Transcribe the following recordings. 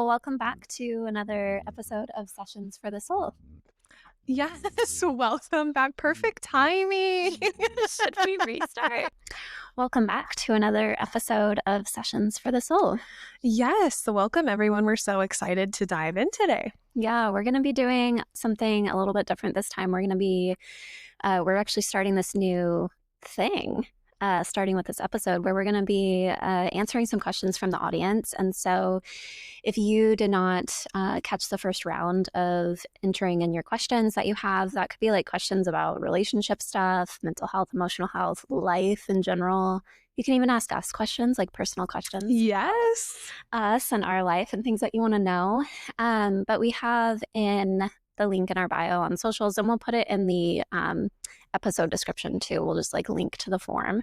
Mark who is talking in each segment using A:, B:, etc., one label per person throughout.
A: Well, welcome back to another episode of Sessions for the Soul.
B: Yes, welcome back. Perfect timing.
A: Should we restart? Welcome back to another episode of Sessions for the Soul.
B: Yes, welcome everyone. We're so excited to dive in today.
A: Yeah, we're going to be doing something a little bit different this time. We're actually starting this new thing. Starting with this episode where we're going to be answering some questions from the audience. And so if you did not catch the first round of entering in your questions that you have, that could be like questions about relationship stuff, mental health, emotional health, life in general. You can even ask us questions, like personal questions.
B: Yes.
A: Us and our life and things that you want to know. But we have in the link in our bio on socials, and we'll put it in the episode description too. We'll just like link to the form.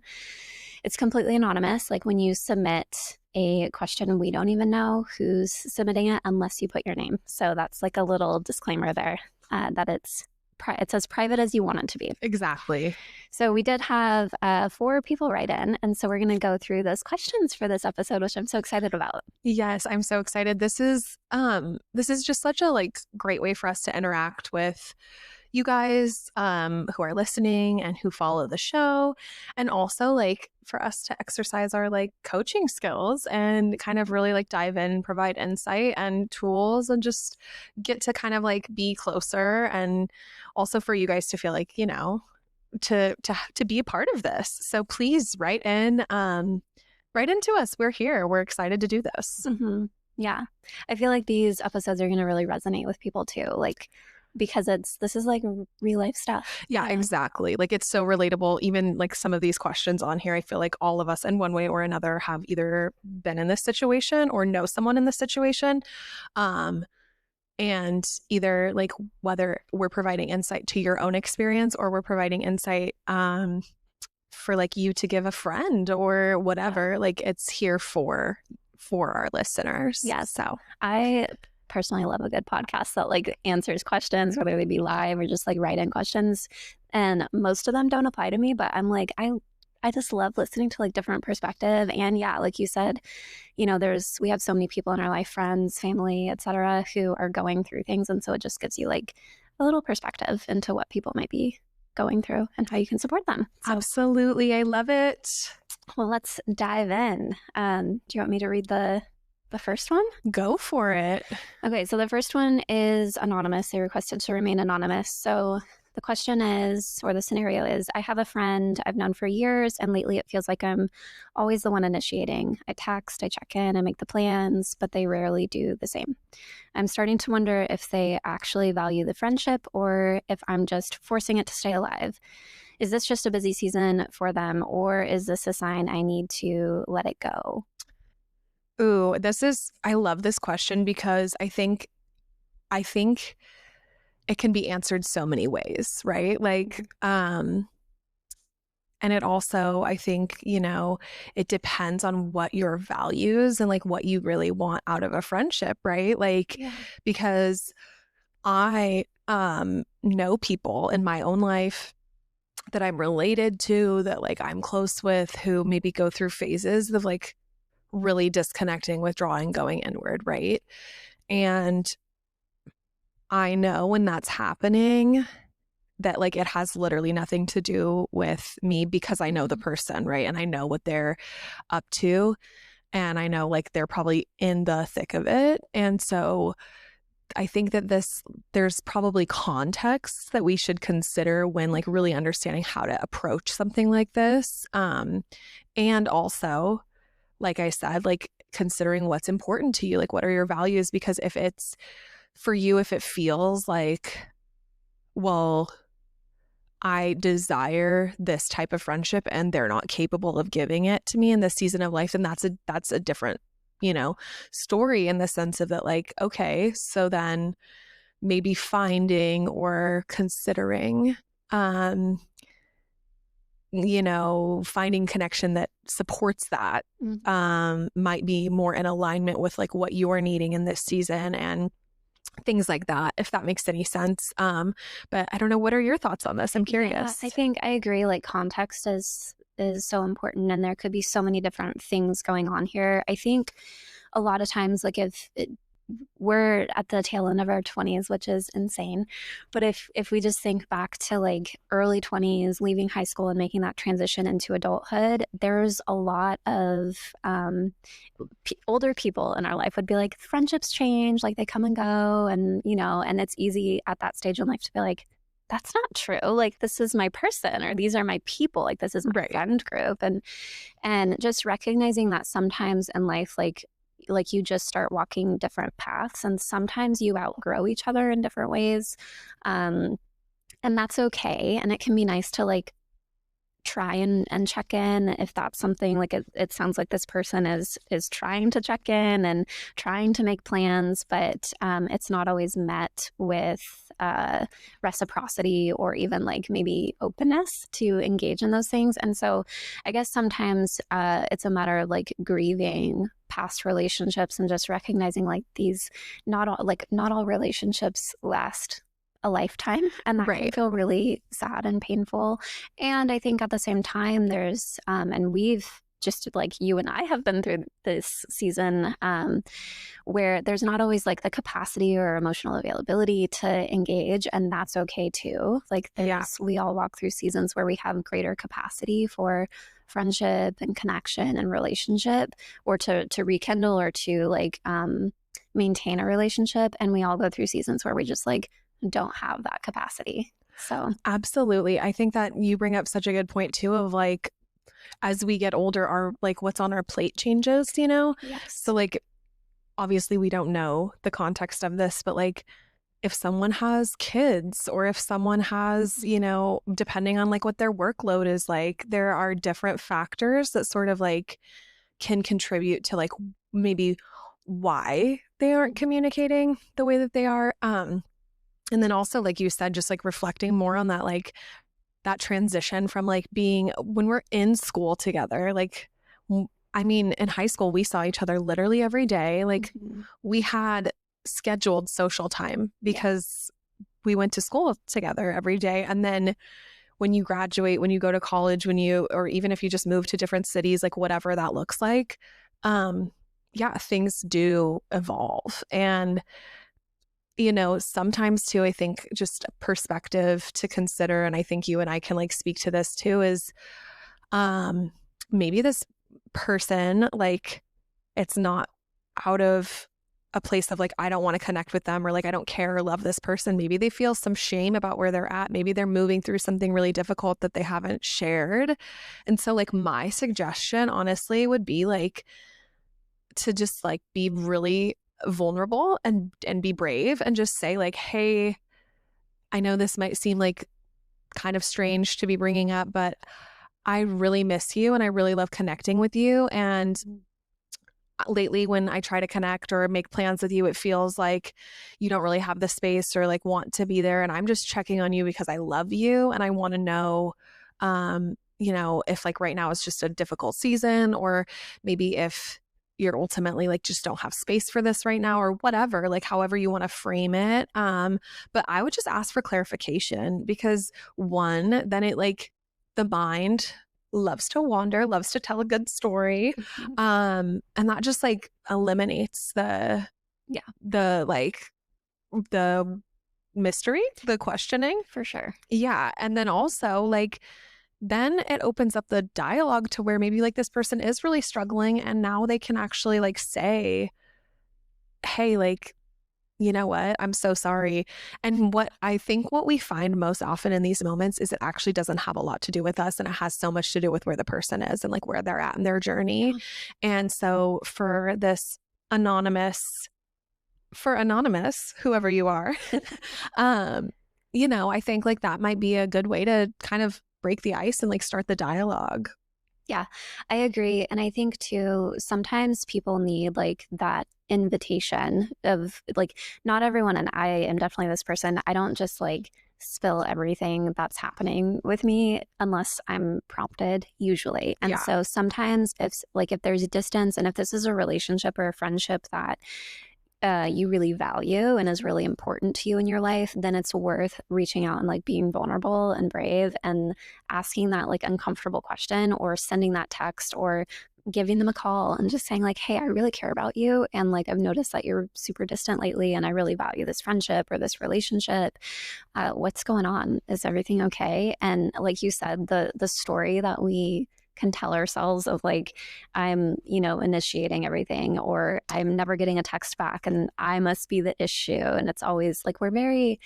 A: It's completely anonymous. Like when you submit a question, we don't even know who's submitting it unless you put your name. So that's like a little disclaimer there that it's as private as you want it to be.
B: Exactly.
A: So we did have 4 people write in, and so we're going to go through those questions for this episode, which I'm so excited about.
B: Yes, I'm so excited. This is just such a like great way for us to interact with you guys who are listening and who follow the show, and also like for us to exercise our like coaching skills and kind of really like dive in, provide insight and tools, and just get to kind of like be closer, and also for you guys to feel like, you know, to be a part of this. So please write into us. We're here. We're excited to do this.
A: Mm-hmm. Yeah. I feel like these episodes are going to really resonate with people too. Like, because this is like real life stuff.
B: Yeah, exactly. Like it's so relatable. Even like some of these questions on here, I feel like all of us in one way or another have either been in this situation or know someone in this situation. And either like whether we're providing insight to your own experience or we're providing insight for like you to give a friend or whatever, like it's here for our listeners.
A: Yeah. So I personally love a good podcast that like answers questions, whether they be live or just like write in questions. And most of them don't apply to me, but I'm like, I just love listening to like different perspective. And yeah, like you said, you know, we have so many people in our life, friends, family, etc., who are going through things. And so it just gives you like a little perspective into what people might be going through and how you can support them.
B: So, absolutely. I love it.
A: Well, let's dive in. Do you want me to read the first one?
B: Go for it.
A: Okay, so the first one is anonymous. They requested to remain anonymous. So the question is, or the scenario is, I have a friend I've known for years, and lately it feels like I'm always the one initiating. I text, I check in, I make the plans, but they rarely do the same. I'm starting to wonder if they actually value the friendship or if I'm just forcing it to stay alive. Is this just a busy season for them, or is this a sign I need to let it go?
B: Ooh, I love this question because I think it can be answered so many ways, right? Like, and it also, I think, you know, it depends on what your values and like what you really want out of a friendship, right? Like, because I know people in my own life that I'm related to, that like I'm close with, who maybe go through phases of like really disconnecting, withdrawing, going inward, right? And I know when that's happening that like it has literally nothing to do with me because I know the person, right? And I know what they're up to, and I know like they're probably in the thick of it. And so I think that there's probably context that we should consider when like really understanding how to approach something like this. And also, like I said, like considering what's important to you, like what are your values? Because if it's for you, if it feels like, well, I desire this type of friendship and they're not capable of giving it to me in this season of life, then that's a different, you know, story in the sense of that, like, okay, so then maybe finding or considering, you know, finding connection that supports that might be more in alignment with like what you're needing in this season and things like that, if that makes any sense. But I don't know, what are your thoughts on this? I'm curious.
A: Yeah, I think I agree. Like context is so important, and there could be so many different things going on here. I think a lot of times, like if we're at the tail end of our 20s, which is insane. But if we just think back to like early 20s, leaving high school and making that transition into adulthood, there's a lot of older people in our life would be like, friendships change, like they come and go, and and it's easy at that stage in life to be like, that's not true. Like, this is my person, or these are my people, like this is my
B: Right.
A: friend group. And just recognizing that sometimes in life, like you just start walking different paths, and sometimes you outgrow each other in different ways. um and that's okay, and it can be nice to like try and check in if that's something like it sounds like this person is trying to check in and trying to make plans, but it's not always met with reciprocity or even like maybe openness to engage in those things. And so I guess sometimes it's a matter of like grieving past relationships and just recognizing like these not all relationships last a lifetime, and that can
B: Right.
A: feel really sad and painful. And I think at the same time, there's, and we've just like you and I have been through this season, where there's not always like the capacity or emotional availability to engage. And that's okay too. Like,
B: Yeah.
A: we all walk through seasons where we have greater capacity for friendship and connection and relationship, or to rekindle or to like, maintain a relationship. And we all go through seasons where we just like don't have that capacity. So,
B: Absolutely. I think that you bring up such a good point too of like, as we get older, our like what's on our plate changes, you know? So
A: yes.
B: like obviously we don't know the context of this, but like if someone has kids or if someone has, you know, depending on like what their workload is like, there are different factors that sort of like can contribute to like maybe why they aren't communicating the way that they are. And then also, like you said, just like reflecting more on that, like that transition from like being when we're in school together, like, I mean, in high school, we saw each other literally every day. Like,
A: Mhm.
B: we had scheduled social time
A: Yeah.
B: because we went to school together every day. And then when you graduate, when you go to college, when you, or even if you just move to different cities, like whatever that looks like, um, yeah, things do evolve. And you know, sometimes too, I think just perspective to consider, and I think you and I can like speak to this too, is um maybe this person, like it's not out of a place of like, I don't want to connect with them or like I don't care or love this person. Maybe they feel some shame about where they're at. Maybe they're moving through something really difficult that they haven't shared. And so like my suggestion honestly would be like to just like be really vulnerable and be brave and just say like, hey, I know this might seem like kind of strange to be bringing up, but I really miss you and I really love connecting with you. And lately, when I try to connect or make plans with you, it feels like you don't really have the space or like want to be there. And I'm just checking on you because I love you and I want to know, you know, if like right now is just a difficult season or maybe if you're ultimately like just don't have space for this right now or whatever, like however you want to frame it. But I would just ask for clarification because one, then it like the mind loves to wander, loves to tell a good story.
A: Mhm.
B: And that just like eliminates
A: Yeah,
B: the like the mystery, the questioning.
A: for sure.
B: Yeah. And then also like then it opens up the dialogue to where maybe like this person is really struggling and now they can actually like say, hey, like you know what? I'm so sorry. And what I think what we find most often in these moments is it actually doesn't have a lot to do with us and it has so much to do with where the person is and like where they're at in their journey.
A: Yeah.
B: And so for this anonymous, for anonymous, whoever you are, um, you know, I think like that might be a good way to kind of break the ice and like start the dialogue.
A: Yeah, I agree. And I think too, sometimes people need like that invitation of like, not everyone, and I am definitely this person, I don't just like spill everything that's happening with me unless I'm prompted, usually. And
B: Yeah.
A: so sometimes if there's a distance and if this is a relationship or a friendship that you really value and is really important to you in your life, then it's worth reaching out and like being vulnerable and brave and asking that like uncomfortable question or sending that text or giving them a call and just saying like, hey, I really care about you. And like, I've noticed that you're super distant lately and I really value this friendship or this relationship. What's going on? Is everything okay? And like you said, the story that we can tell ourselves of like, I'm, initiating everything, or I'm never getting a text back and I must be the issue. And it's always like, we're very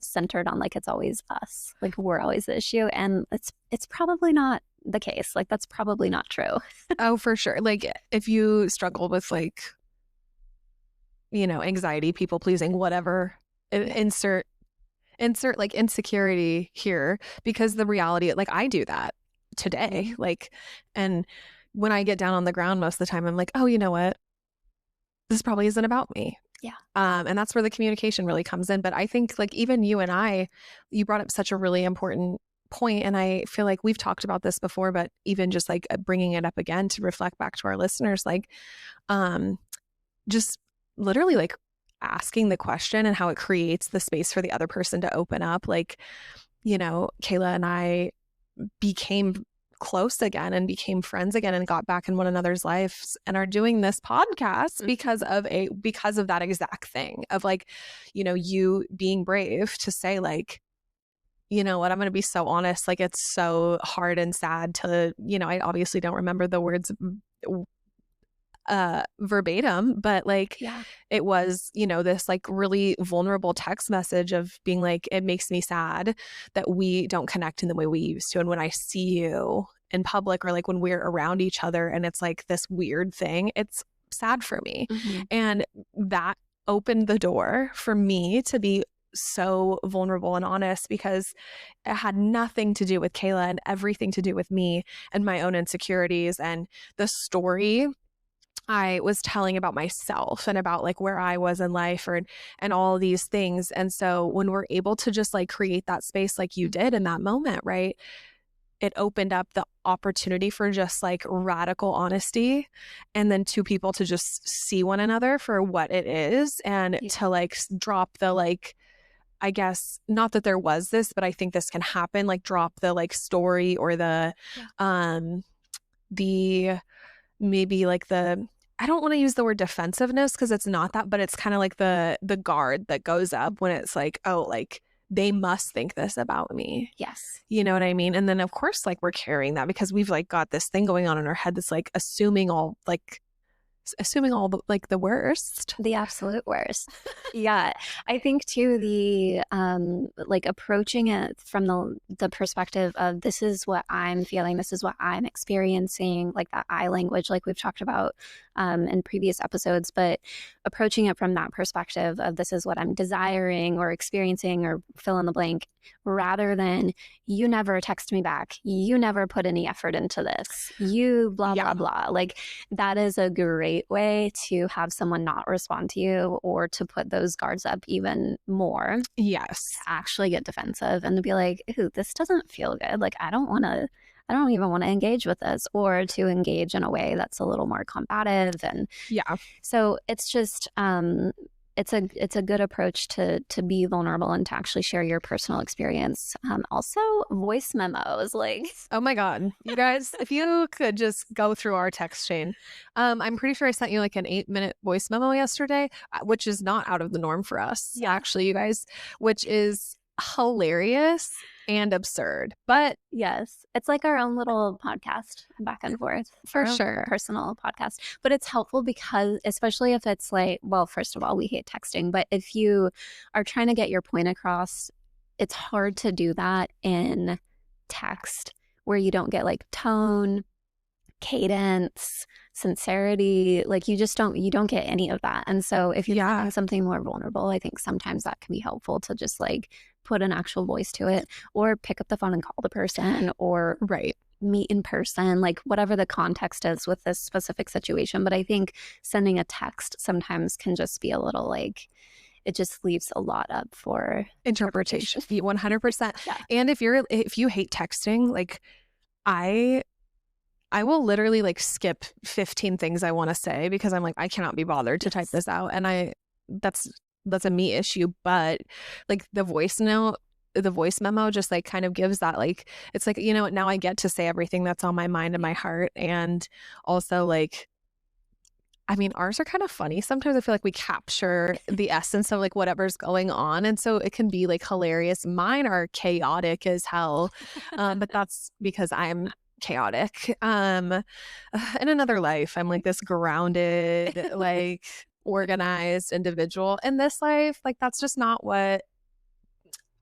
A: centered on like, it's always us, like we're always the issue. And it's probably not the case. Like, that's probably not true.
B: Oh, for sure. Like if you struggle with like, anxiety, people pleasing, whatever, insert like insecurity here, because the reality, like I do that today, like, and when I get down on the ground most of the time, I'm like, oh, you know what? This probably isn't about me.
A: Yeah.
B: And that's where the communication really comes in. But I think like even you and I, you brought up such a really important point, and I feel like we've talked about this before, but even just like bringing it up again to reflect back to our listeners, like just literally like asking the question and how it creates the space for the other person to open up. Like, Kayla and I became close again and became friends again and got back in one another's lives and are doing this podcast because of that exact thing of like, you being brave to say like, you know what, I'm going to be so honest. Like, it's so hard and sad to, I obviously don't remember the words verbatim, but like,
A: Yeah.
B: it was, this like really vulnerable text message of being like, it makes me sad that we don't connect in the way we used to. And when I see you in public, or like when we're around each other and it's like this weird thing, it's sad for me.
A: Mm-hmm.
B: And that opened the door for me to be so vulnerable and honest, because it had nothing to do with Kayla and everything to do with me and my own insecurities and the story I was telling about myself and about like where I was in life and all these things. And so when we're able to just like create that space like you did in that moment, right? It opened up the opportunity for just like radical honesty, and then two people to just see one another for what it is, and to like drop the like, I guess not that there was this, but I think this can happen, like drop the like story or the maybe like the, I don't want to use the word defensiveness because it's not that, but it's kind of like the guard that goes up when it's like, oh, like they must think this about me.
A: Yes.
B: You know what I mean? And then of course, like we're carrying that because we've like got this thing going on in our head that's like assuming all the like the worst.
A: The absolute worst. Yeah. I think too, the like approaching it from the perspective of this is what I'm feeling, this is what I'm experiencing, like that I language, like we've talked about in previous episodes, but approaching it from that perspective of this is what I'm desiring or experiencing or fill in the blank, rather than you never text me back, you never put any effort into this, you blah, blah, blah. Like that is a great way to have someone not respond to you or to put those guards up even more.
B: Yes.
A: To actually get defensive and to be like, ooh, this doesn't feel good. Like, I don't even want to engage with this, or to engage in a way that's a little more combative. And so it's just, it's a good approach to be vulnerable and to actually share your personal experience. Also, voice memos, like,
B: oh my God, you guys, if you could just go through our text chain, I'm pretty sure I sent you like an 8-minute voice memo yesterday, which is not out of the norm for us, actually, you guys, which is hilarious and absurd. But
A: yes, it's like our own little podcast back and forth,
B: for sure,
A: personal podcast. But it's helpful because, especially if it's like, well, first of all, we hate texting, but if you are trying to get your point across, it's hard to do that in text where you don't get like tone, cadence, sincerity. Like you don't get any of that. And so if you're saying something more vulnerable, I think sometimes that can be helpful to just like put an actual voice to it, or pick up the phone and call the person, or meet in person, like whatever the context is with this specific situation. But I think sending a text sometimes can just be a little like, it just leaves a lot up for
B: interpretation. 100%. And if you hate texting, like I will literally like skip 15 things I want to say because I'm like, I cannot be bothered to type this out. And that's a me issue. But like the voice note the voice memo just like kind of gives that like, it's like, you know what, now I get to say everything that's on my mind and my heart. And also like, I mean, ours are kind of funny. Sometimes I feel like we capture the essence of like whatever's going on. And so it can be like hilarious. Mine are chaotic as hell. But that's because I'm chaotic. In another life, I'm like this grounded, like organized individual. In this life, like that's just not what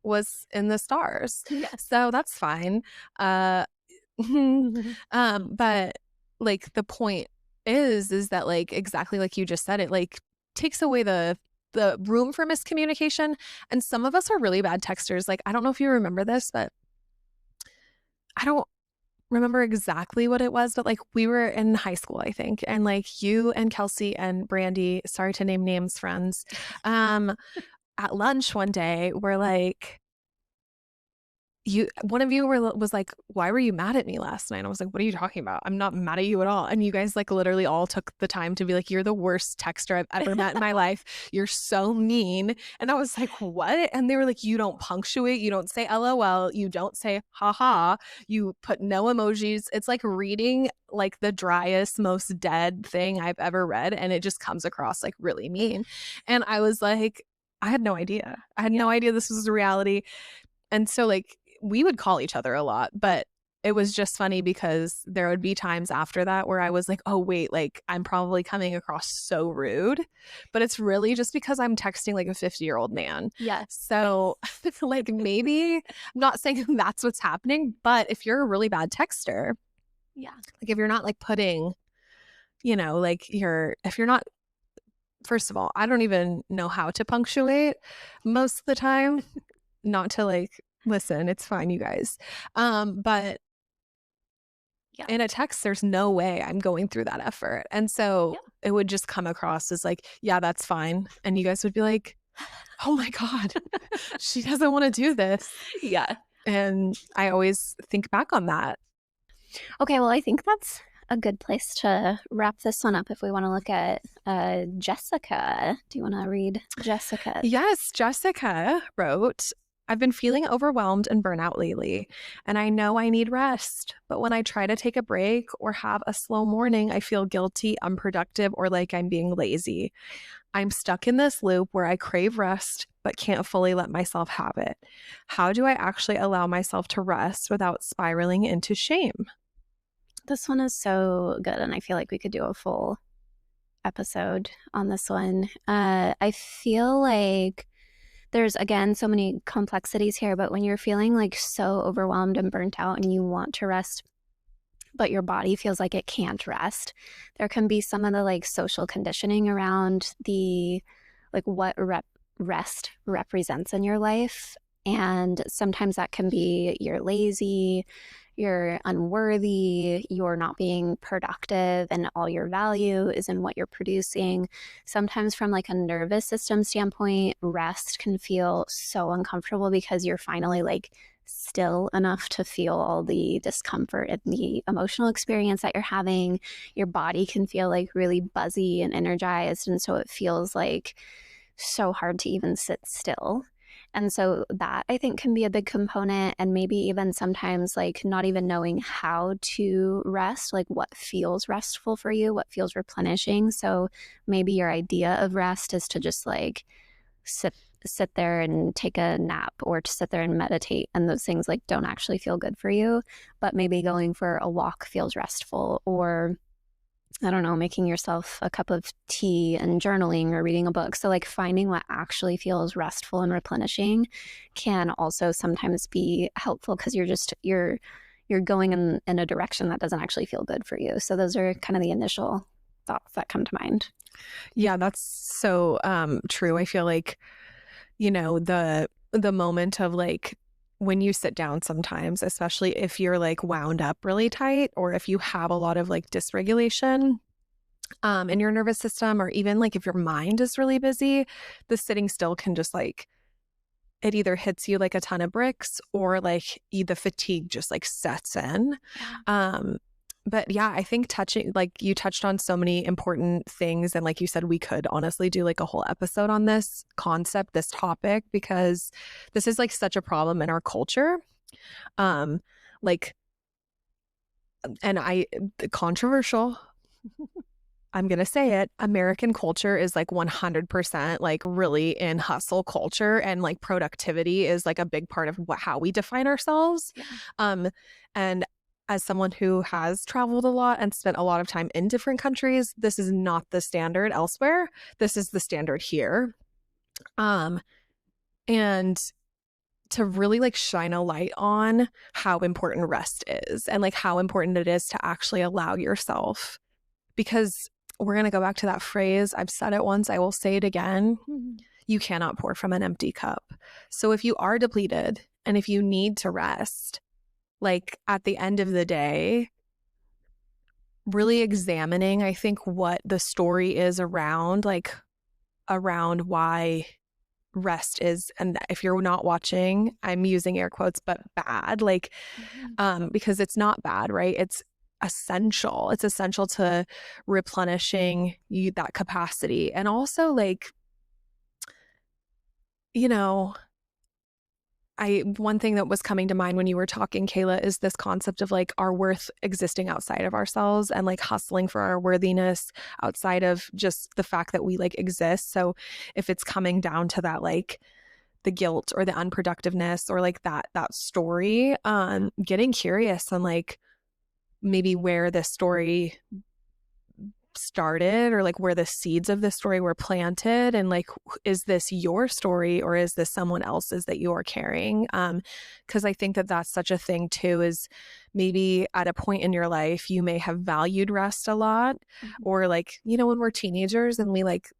B: was in the stars.
A: Yes.
B: So that's fine. Uh but like the point is that like exactly like you just said, it like takes away the room for miscommunication. And some of us are really bad texters. Like I don't know if you remember this, but I don't remember exactly what it was, but like we were in high school, I think, and like you and Kelsey and Brandy, sorry to name names, friends, um, at lunch one day, were like, one of you was like, why were you mad at me last night? And I was like, what are you talking about? I'm not mad at you at all. And you guys like literally all took the time to be like, you're the worst texter I've ever met in my life. You're so mean. And I was like, what? And they were like, you don't punctuate, you don't say LOL, you don't say haha, you put no emojis. It's like reading like the driest, most dead thing I've ever read. And it just comes across like really mean. And I was like, I had no idea. I had no idea this was a reality. And so like we would call each other a lot, but it was just funny because there would be times after that where I was like, oh, wait, like I'm probably coming across so rude, but it's really just because I'm texting like a 50-year-old man.
A: Yes.
B: So like maybe I'm not saying that's what's happening, but if you're a really bad texter,
A: Yeah.
B: like if you're not like putting, you know, like if you're not, first of all, I don't even know how to punctuate most of the time, not to like, listen, it's fine, you guys. But
A: Yeah.
B: in a text, there's no way I'm going through that effort. And so it would just come across as like, yeah, that's fine. And you guys would be like, oh my God, she doesn't want to do this.
A: Yeah.
B: And I always think back on that.
A: Okay, well, I think that's a good place to wrap this one up if we want to look at Jessica. Do you want to read Jessica?
B: Yes, Jessica wrote, I've been feeling overwhelmed and burnout lately, and I know I need rest. But when I try to take a break or have a slow morning, I feel guilty, unproductive, or like I'm being lazy. I'm stuck in this loop where I crave rest but can't fully let myself have it. How do I actually allow myself to rest without spiraling into shame?
A: This one is so good, and I feel like we could do a full episode on this one. I feel like there's, again, so many complexities here, but when you're feeling like so overwhelmed and burnt out and you want to rest, but your body feels like it can't rest, there can be some of the like social conditioning around the like what rest represents in your life. And sometimes that can be you're lazy, you're unworthy, you're not being productive, and all your value is in what you're producing. Sometimes, from like a nervous system standpoint, rest can feel so uncomfortable because you're finally like still enough to feel all the discomfort and the emotional experience that you're having. Your body can feel like really buzzy and energized. And so it feels like so hard to even sit still. And so that I think can be a big component, and maybe even sometimes like not even knowing how to rest, like what feels restful for you, what feels replenishing. So maybe your idea of rest is to just like sit there and take a nap or to sit there and meditate, and those things like don't actually feel good for you. But maybe going for a walk feels restful, or I don't know, making yourself a cup of tea and journaling or reading a book. So like finding what actually feels restful and replenishing can also sometimes be helpful, because you're going in a direction that doesn't actually feel good for you. So those are kind of the initial thoughts that come to mind.
B: Yeah, that's so true. I feel like, you know, the moment of like when you sit down sometimes, especially if you're like wound up really tight or if you have a lot of like dysregulation in your nervous system, or even like if your mind is really busy, the sitting still can just like, it either hits you like a ton of bricks or like the fatigue just like sets in.
A: Yeah.
B: But yeah, I think touching, like you touched on so many important things. And like you said, we could honestly do like a whole episode on this concept, this topic, because this is like such a problem in our culture. Um, like, and controversial, I'm going to say it, American culture is like 100% like really in hustle culture, and like productivity is like a big part of how we define ourselves.
A: Yeah.
B: And as someone who has traveled a lot and spent a lot of time in different countries, this is not the standard elsewhere. This is the standard here. And to really like shine a light on how important rest is, and like how important it is to actually allow yourself, because we're going to go back to that phrase. I've said it once, I will say it again.
A: Mm-hmm.
B: You cannot pour from an empty cup. So if you are depleted and if you need to rest, like at the end of the day, really examining, I think, what the story is around, like around why rest is, and if you're not watching, I'm using air quotes, but bad, like, because it's not bad, right? It's essential. It's essential to replenishing you that capacity. And also like, you know, one thing that was coming to mind when you were talking, Kayla, is this concept of like our worth existing outside of ourselves, and like hustling for our worthiness outside of just the fact that we like exist. So if it's coming down to that, like the guilt or the unproductiveness or like that story, getting curious on like maybe where this story started, or like where the seeds of the story were planted, and like, is this your story or is this someone else's that you're carrying? Because I think that that's such a thing too, is maybe at a point in your life you may have valued rest a lot, or like, you know, when we're teenagers and we like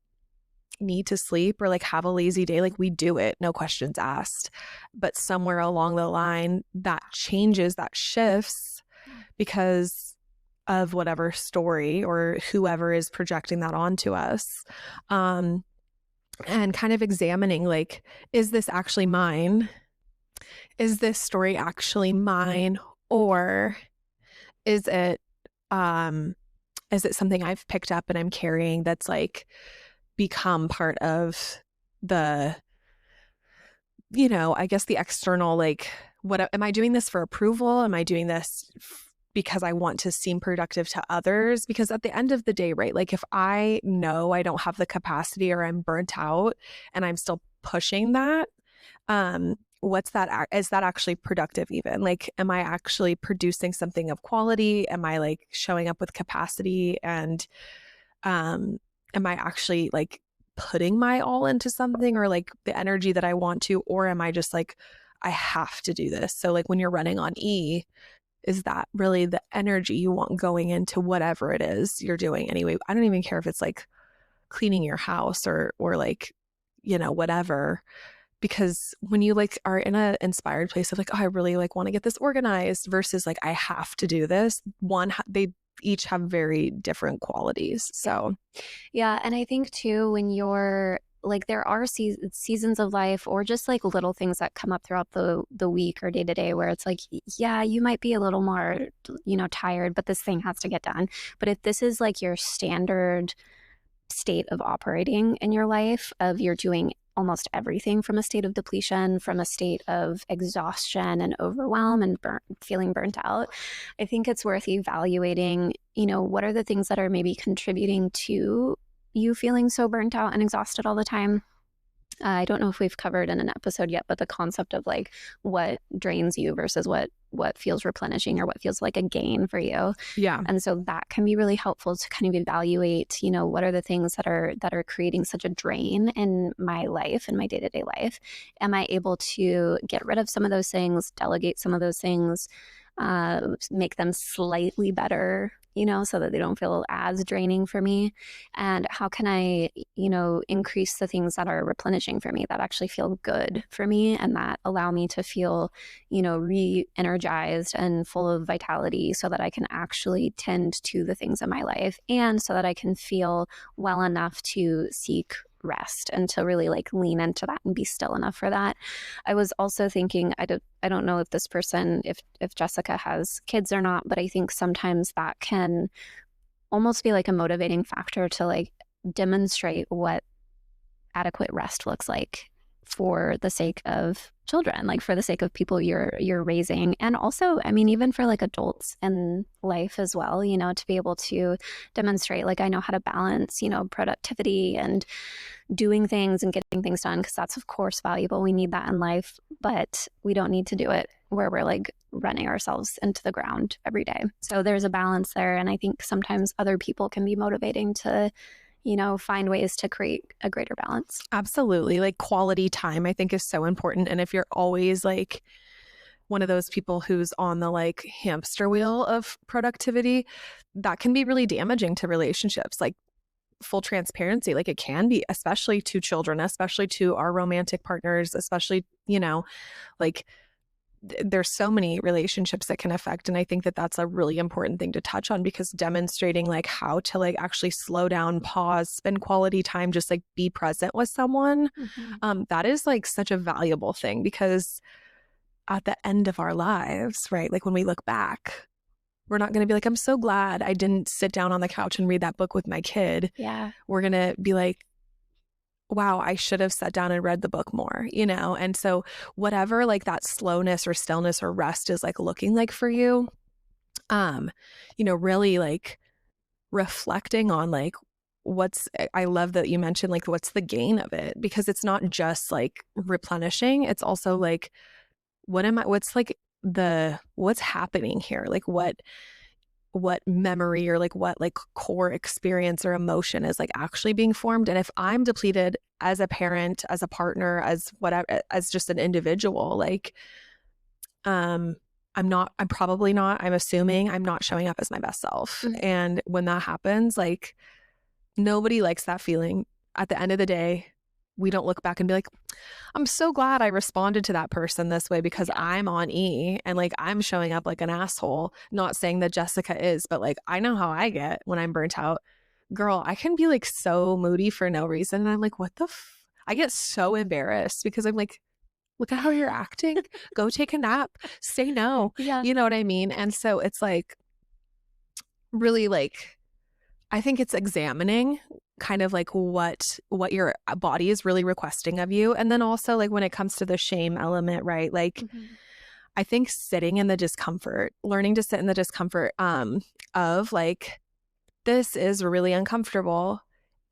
B: need to sleep or like have a lazy day, like we do it, no questions asked. But somewhere along the line that changes, that shifts because of whatever story or whoever is projecting that onto us. And kind of examining, like, is this actually mine? Is this story actually mine? Or is it something I've picked up and I'm carrying that's like become part of the, you know, I guess the external, like, what am I doing this for approval? Am I doing this because I want to seem productive to others? Because at the end of the day, right, like if I know I don't have the capacity or I'm burnt out and I'm still pushing that, what's that? Is that actually productive even? Like, am I actually producing something of quality? Am I like showing up with capacity? And am I actually like putting my all into something, or like the energy that I want to? Or am I just like, I have to do this? So like when you're running on E, is that really the energy you want going into whatever it is you're doing anyway? I don't even care if it's like cleaning your house or like, you know, whatever. Because when you like are in an inspired place of like, oh, I really like want to get this organized versus like, I have to do this, they each have very different qualities. So
A: yeah. And I think too, when you're like, there are seasons of life or just like little things that come up throughout the week or day to day where it's like, yeah, you might be a little more, you know, tired, but this thing has to get done. But if this is like your standard state of operating in your life, of you're doing almost everything from a state of depletion, from a state of exhaustion and overwhelm and feeling burnt out, I think it's worth evaluating, you know, what are the things that are maybe contributing to you feeling so burnt out and exhausted all the time. I don't know if we've covered in an episode yet, but the concept of like what drains you versus what feels replenishing or what feels like a gain for you.
B: yeah.
A: And so that can be really helpful to kind of evaluate, you know, what are the things that are creating such a drain in my life, in my day-to-day life? Am I able to get rid of some of those things, delegate some of those things, make them slightly better, you know, so that they don't feel as draining for me? And how can I, you know, increase the things that are replenishing for me, that actually feel good for me and that allow me to feel, you know, re-energized and full of vitality, so that I can actually tend to the things in my life and so that I can feel well enough to seek rest and to really like lean into that and be still enough for that. I was also thinking, I don't know if this person, if Jessica has kids or not, but I think sometimes that can almost be like a motivating factor to like demonstrate what adequate rest looks like for the sake of children, like for the sake of people you're raising. And also, I mean, even for like adults in life as well, you know, to be able to demonstrate like I know how to balance, you know, productivity and doing things and getting things done, because that's of course valuable. We need that in life, but we don't need to do it where we're like running ourselves into the ground every day. So there's a balance there. And I think sometimes other people can be motivating to, you know, find ways to create a greater balance.
B: Absolutely. Like quality time, I think is so important. And if you're always like one of those people who's on the like hamster wheel of productivity, that can be really damaging to relationships. Like full transparency, like it can be, especially to children, especially to our romantic partners, especially, you know, like there's so many relationships that can affect. And I think that that's a really important thing to touch on, because demonstrating like how to like actually slow down, pause, spend quality time, just like be present with someone. That is like such a valuable thing, because at the end of our lives, right? Like when we look back, we're not going to be like, I'm so glad I didn't sit down on the couch and read that book with my kid.
A: Yeah.
B: We're going to be like, wow, I should have sat down and read the book more, you know? And so whatever like that slowness or stillness or rest is like looking like for you, you know, really like reflecting on like I love that you mentioned like what's the gain of it, because it's not just like replenishing. It's also like, what's like what's happening here? Like what memory or like what like core experience or emotion is like actually being formed. And if I'm depleted as a parent, as a partner, as whatever, as just an individual, like I'm probably not, I'm assuming I'm not showing up as my best self. And when that happens, like nobody likes that feeling. At the end of the day, we don't look back and be like, I'm so glad I responded to that person this way because I'm on E and like I'm showing up like an asshole. Not saying that Jessica is, but like I know how I get when I'm burnt out. Girl, I can be like so moody for no reason. And I'm like, what the I get so embarrassed because I'm like, look at how you're acting. Go take a nap. Say no.
A: Yeah.
B: You know what I mean? And so it's like really like, I think it's examining kind of like what your body is really requesting of you. And then also like when it comes to the shame element, right? Like I think sitting in the discomfort, learning to sit in the discomfort of like, this is really uncomfortable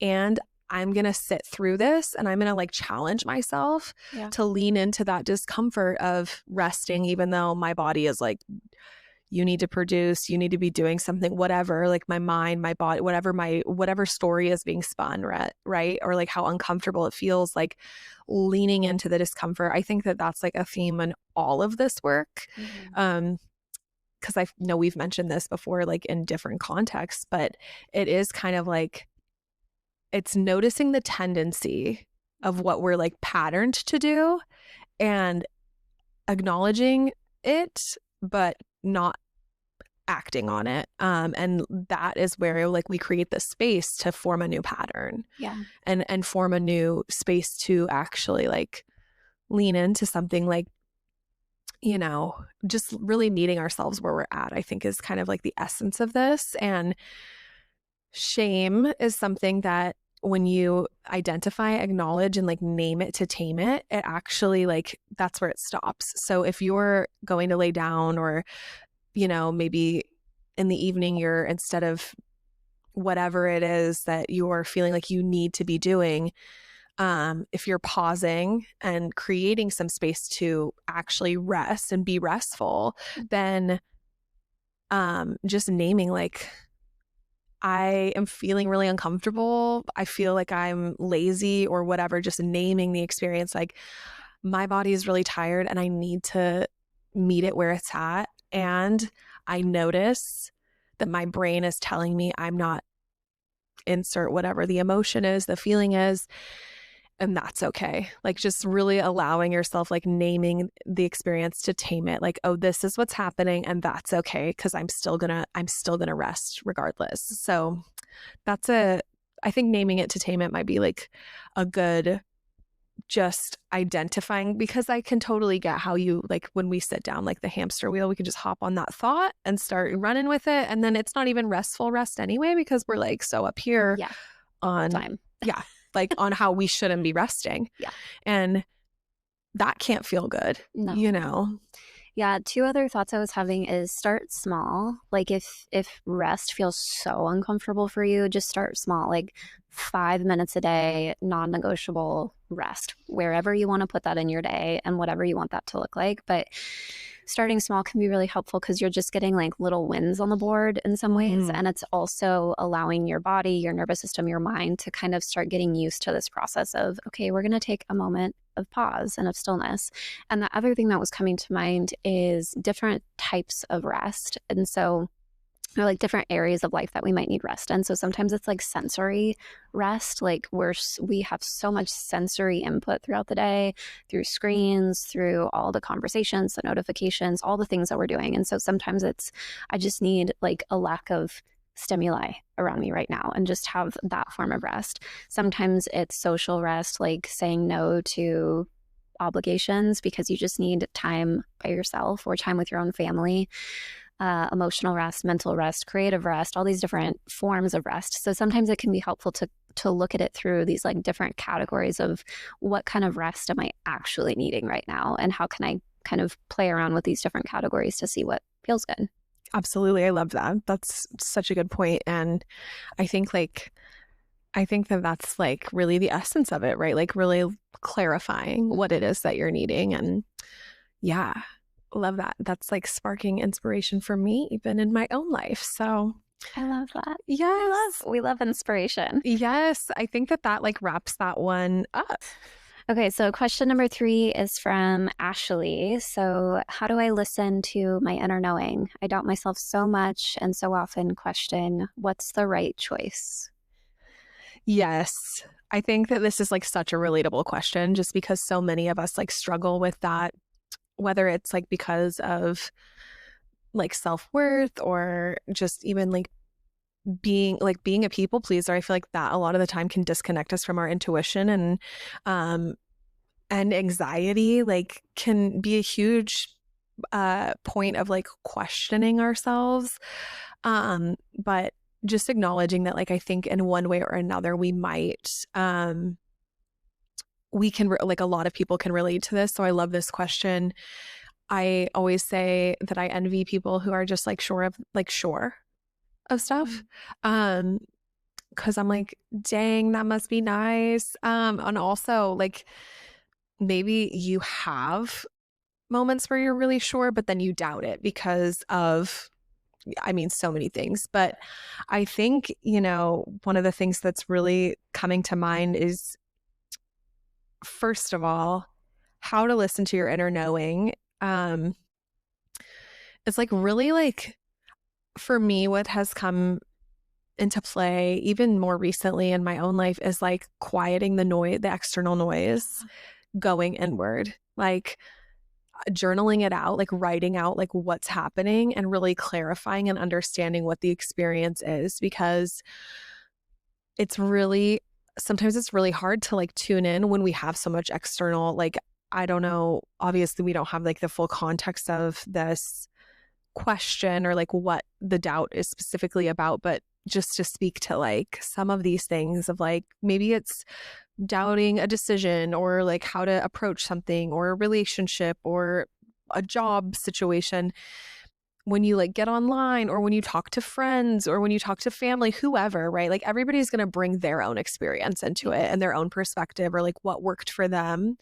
B: and I'm going to sit through this and I'm going to like challenge myself to lean into that discomfort of resting, even though my body is like, you need to produce, you need to be doing something, whatever, like my mind, my body, whatever story is being spun, right? Or like how uncomfortable it feels, like leaning into the discomfort. I think that that's like a theme in all of this work. Because I know we've mentioned this before, like in different contexts, but it is kind of like, it's noticing the tendency of what we're like patterned to do and acknowledging it, but not acting on it. And that is where like we create the space to form a new pattern. And form a new space to actually like lean into something like, you know, just really meeting ourselves where we're at, I think is kind of like the essence of this. And shame is something that when you identify, acknowledge, and like name it to tame it, it actually like, that's where it stops. So if you're going to lay down or, you know, maybe in the evening, you're instead of whatever it is that you're feeling like you need to be doing, if you're pausing and creating some space to actually rest and be restful, then just naming like, I am feeling really uncomfortable. I feel like I'm lazy or whatever, just naming the experience. Like my body is really tired and I need to meet it where it's at. And I notice that my brain is telling me I'm not, insert whatever the emotion is, the feeling is, and that's okay. Like just really allowing yourself, like naming the experience to tame it. Like, oh, this is what's happening and that's okay because I'm still gonna rest regardless. So that's I think naming it to tame it might be like a good just identifying, because I can totally get how you like when we sit down like the hamster wheel, we can just hop on that thought and start running with it. And then it's not even restful rest anyway, because we're like so up here
A: Yeah.
B: on,
A: Time.
B: yeah, like on how we shouldn't be resting.
A: Yeah.
B: And that can't feel good,
A: No.
B: you know?
A: Yeah, two other thoughts I was having is start small. Like if rest feels so uncomfortable for you, just start small. Like 5 minutes a day, non-negotiable rest, wherever you want to put that in your day and whatever you want that to look like. But starting small can be really helpful because you're just getting like little wins on the board in some ways. And it's also allowing your body, your nervous system, your mind to kind of start getting used to this process of, okay, we're going to take a moment of pause and of stillness. And the other thing that was coming to mind is different types of rest. And so there are like different areas of life that we might need rest. And so sometimes it's like sensory rest, like we have so much sensory input throughout the day through screens, through all the conversations, the notifications, all the things that we're doing. And so sometimes it's, I just need like a lack of stimuli around me right now and just have that form of rest. Sometimes it's social rest, like saying no to obligations because you just need time by yourself or time with your own family. Emotional rest, mental rest, creative rest, all these different forms of rest. So sometimes it can be helpful to look at it through these like different categories of what kind of rest am I actually needing right now, and how can I kind of play around with these different categories to see what feels good.
B: Absolutely. I love that. That's such a good point. And I think that that's like really the essence of it, right? Like really clarifying what it is that you're needing. And yeah, love that. That's like sparking inspiration for me, even in my own life. So
A: I love that.
B: yes,
A: We love inspiration.
B: yes, I think that like wraps that one up.
A: Okay, so question number 3 is from Ashley. So, how do I listen to my inner knowing? I doubt myself so much and so often question what's the right choice.
B: Yes. I think that this is like such a relatable question, just because so many of us like struggle with that, whether it's like because of like self-worth or just even like being a people pleaser. I feel like that a lot of the time can disconnect us from our intuition, um and anxiety like can be a huge point of like questioning ourselves. But just acknowledging that like I think in one way or another we can like a lot of people can relate to this. So I love this question. I always say that I envy people who are just like sure of stuff. Because I'm like, dang, that must be nice. And also like maybe you have moments where you're really sure, but then you doubt it because of, I mean, so many things. But I think, one of the things that's really coming to mind is, first of all, how to listen to your inner knowing. It's like really like, for me, what has come into play even more recently in my own life is like quieting the noise, the external noise, going inward, like journaling it out, like writing out like what's happening and really clarifying and understanding what the experience is, because sometimes it's really hard to like tune in when we have so much external, like, I don't know, obviously we don't have like the full context of this question or like what the doubt is specifically about, but just to speak to like some of these things of like maybe it's doubting a decision or like how to approach something or a relationship or a job situation. When you like get online or when you talk to friends or when you talk to family, whoever, right? Like everybody's going to bring their own experience into it and their own perspective or like what worked for them.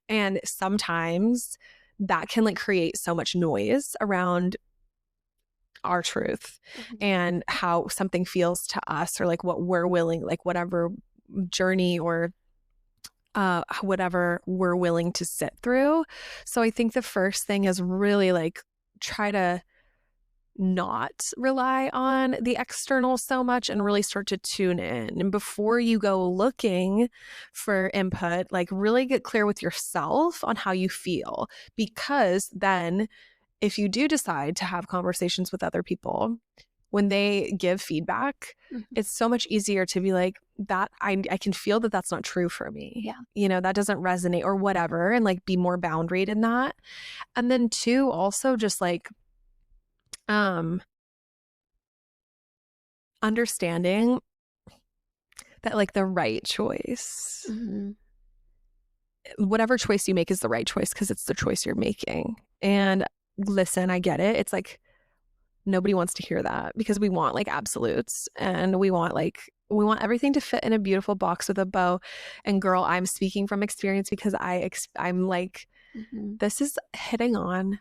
B: And sometimes that can like create so much noise around our truth and how something feels to us or like what we're willing, like whatever journey or whatever we're willing to sit through. So I think the first thing is really like try to not rely on the external so much and really start to tune in. And before you go looking for input, like really get clear with yourself on how you feel, because then if you do decide to have conversations with other people, when they give feedback,
A: Mhm.
B: it's so much easier to be like, that I can feel that that's not true for me.
A: Yeah.
B: You know, that doesn't resonate or whatever, and like be more boundaried in that. And then two, also just like um understanding that like the right choice,
A: Mhm.
B: whatever choice you make is the right choice because it's the choice you're making. And listen, I get it. It's like nobody wants to hear that because we want like absolutes and we want everything to fit in a beautiful box with a bow. And girl, I'm speaking from experience because I'm like,
A: Mhm.
B: this is hitting on.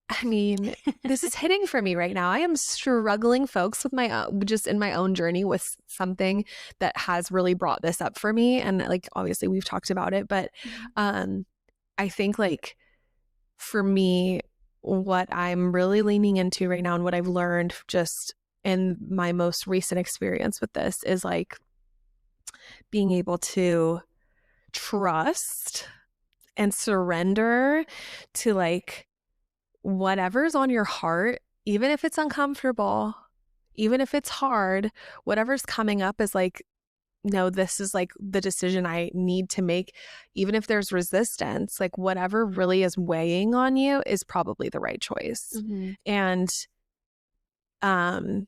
B: I mean, this is hitting for me right now. I am struggling, folks, with my just in my own journey with something that has really brought this up for me. And like, obviously, we've talked about it, but
A: Mhm.
B: um, I think like for me, what I'm really leaning into right now and what I've learned just in my most recent experience with this is like being able to trust and surrender to like whatever's on your heart, even if it's uncomfortable, even if it's hard, whatever's coming up is like, no, this is like the decision I need to make. Even if there's resistance, like whatever really is weighing on you is probably the right choice.
A: Mhm.
B: And um,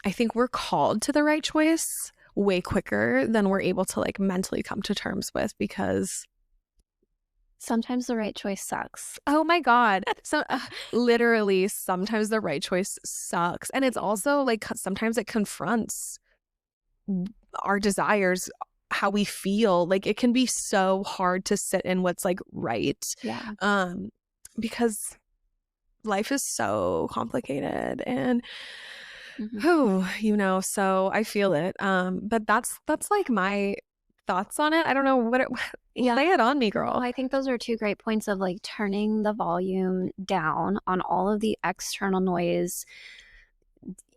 B: I think we're called to the right choice way quicker than we're able to like mentally come to terms with because
A: Sometimes the right choice sucks.
B: oh my God. So literally sometimes the right choice sucks. And it's also like sometimes it confronts our desires, how we feel. Like it can be so hard to sit in what's like right.
A: Yeah.
B: Um, because life is so complicated and
A: Mhm.
B: who, you know, so I feel it. But that's like my thoughts on it. I don't know what it
A: Yeah.
B: lay it on me,
A: Well,
B: girl.
A: I think those are two great points of like turning the volume down on all of the external noise,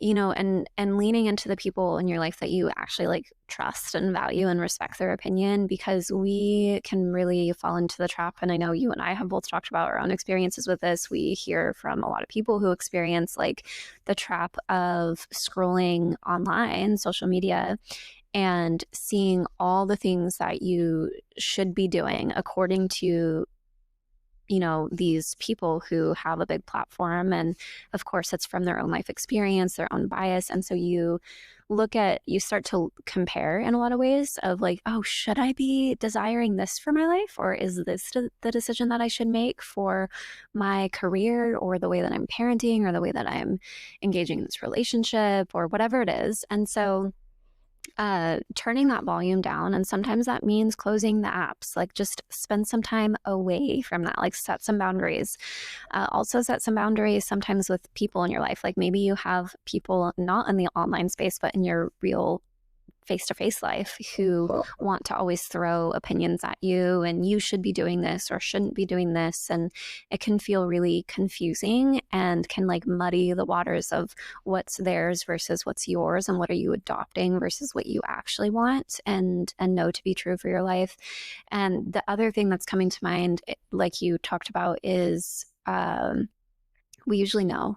A: and leaning into the people in your life that you actually like trust and value and respect their opinion, because we can really fall into the trap. And I know you and I have both talked about our own experiences with this. We hear from a lot of people who experience like the trap of scrolling online, social media, and seeing all the things that you should be doing according to these people who have a big platform. And of course, it's from their own life experience, their own bias. And so you start to compare in a lot of ways of like, oh, should I be desiring this for my life? Or is this the decision that I should make for my career, or the way that I'm parenting, or the way that I'm engaging in this relationship, or whatever it is? And so turning that volume down. And sometimes that means closing the apps, like just spend some time away from that, like set some boundaries. Also, set some boundaries sometimes with people in your life. Like maybe you have people not in the online space, but in your real face to face life who want to always throw opinions at you, and you should be doing this or shouldn't be doing this. And it can feel really confusing and can like muddy the waters of what's theirs versus what's yours, and what are you adopting versus what you actually want and know to be true for your life. And the other thing that's coming to mind, like you talked about, is we usually know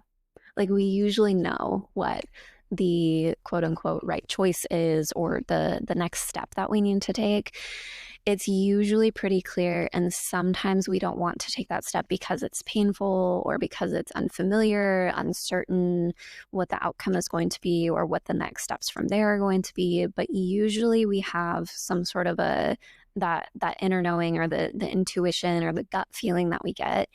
A: we usually know what the quote unquote right choice is, or the next step that we need to take. It's usually pretty clear, and sometimes we don't want to take that step because it's painful, or because it's unfamiliar, uncertain what the outcome is going to be, or what the next steps from there are going to be. But usually we have some sort of that inner knowing, or the intuition, or the gut feeling that we get.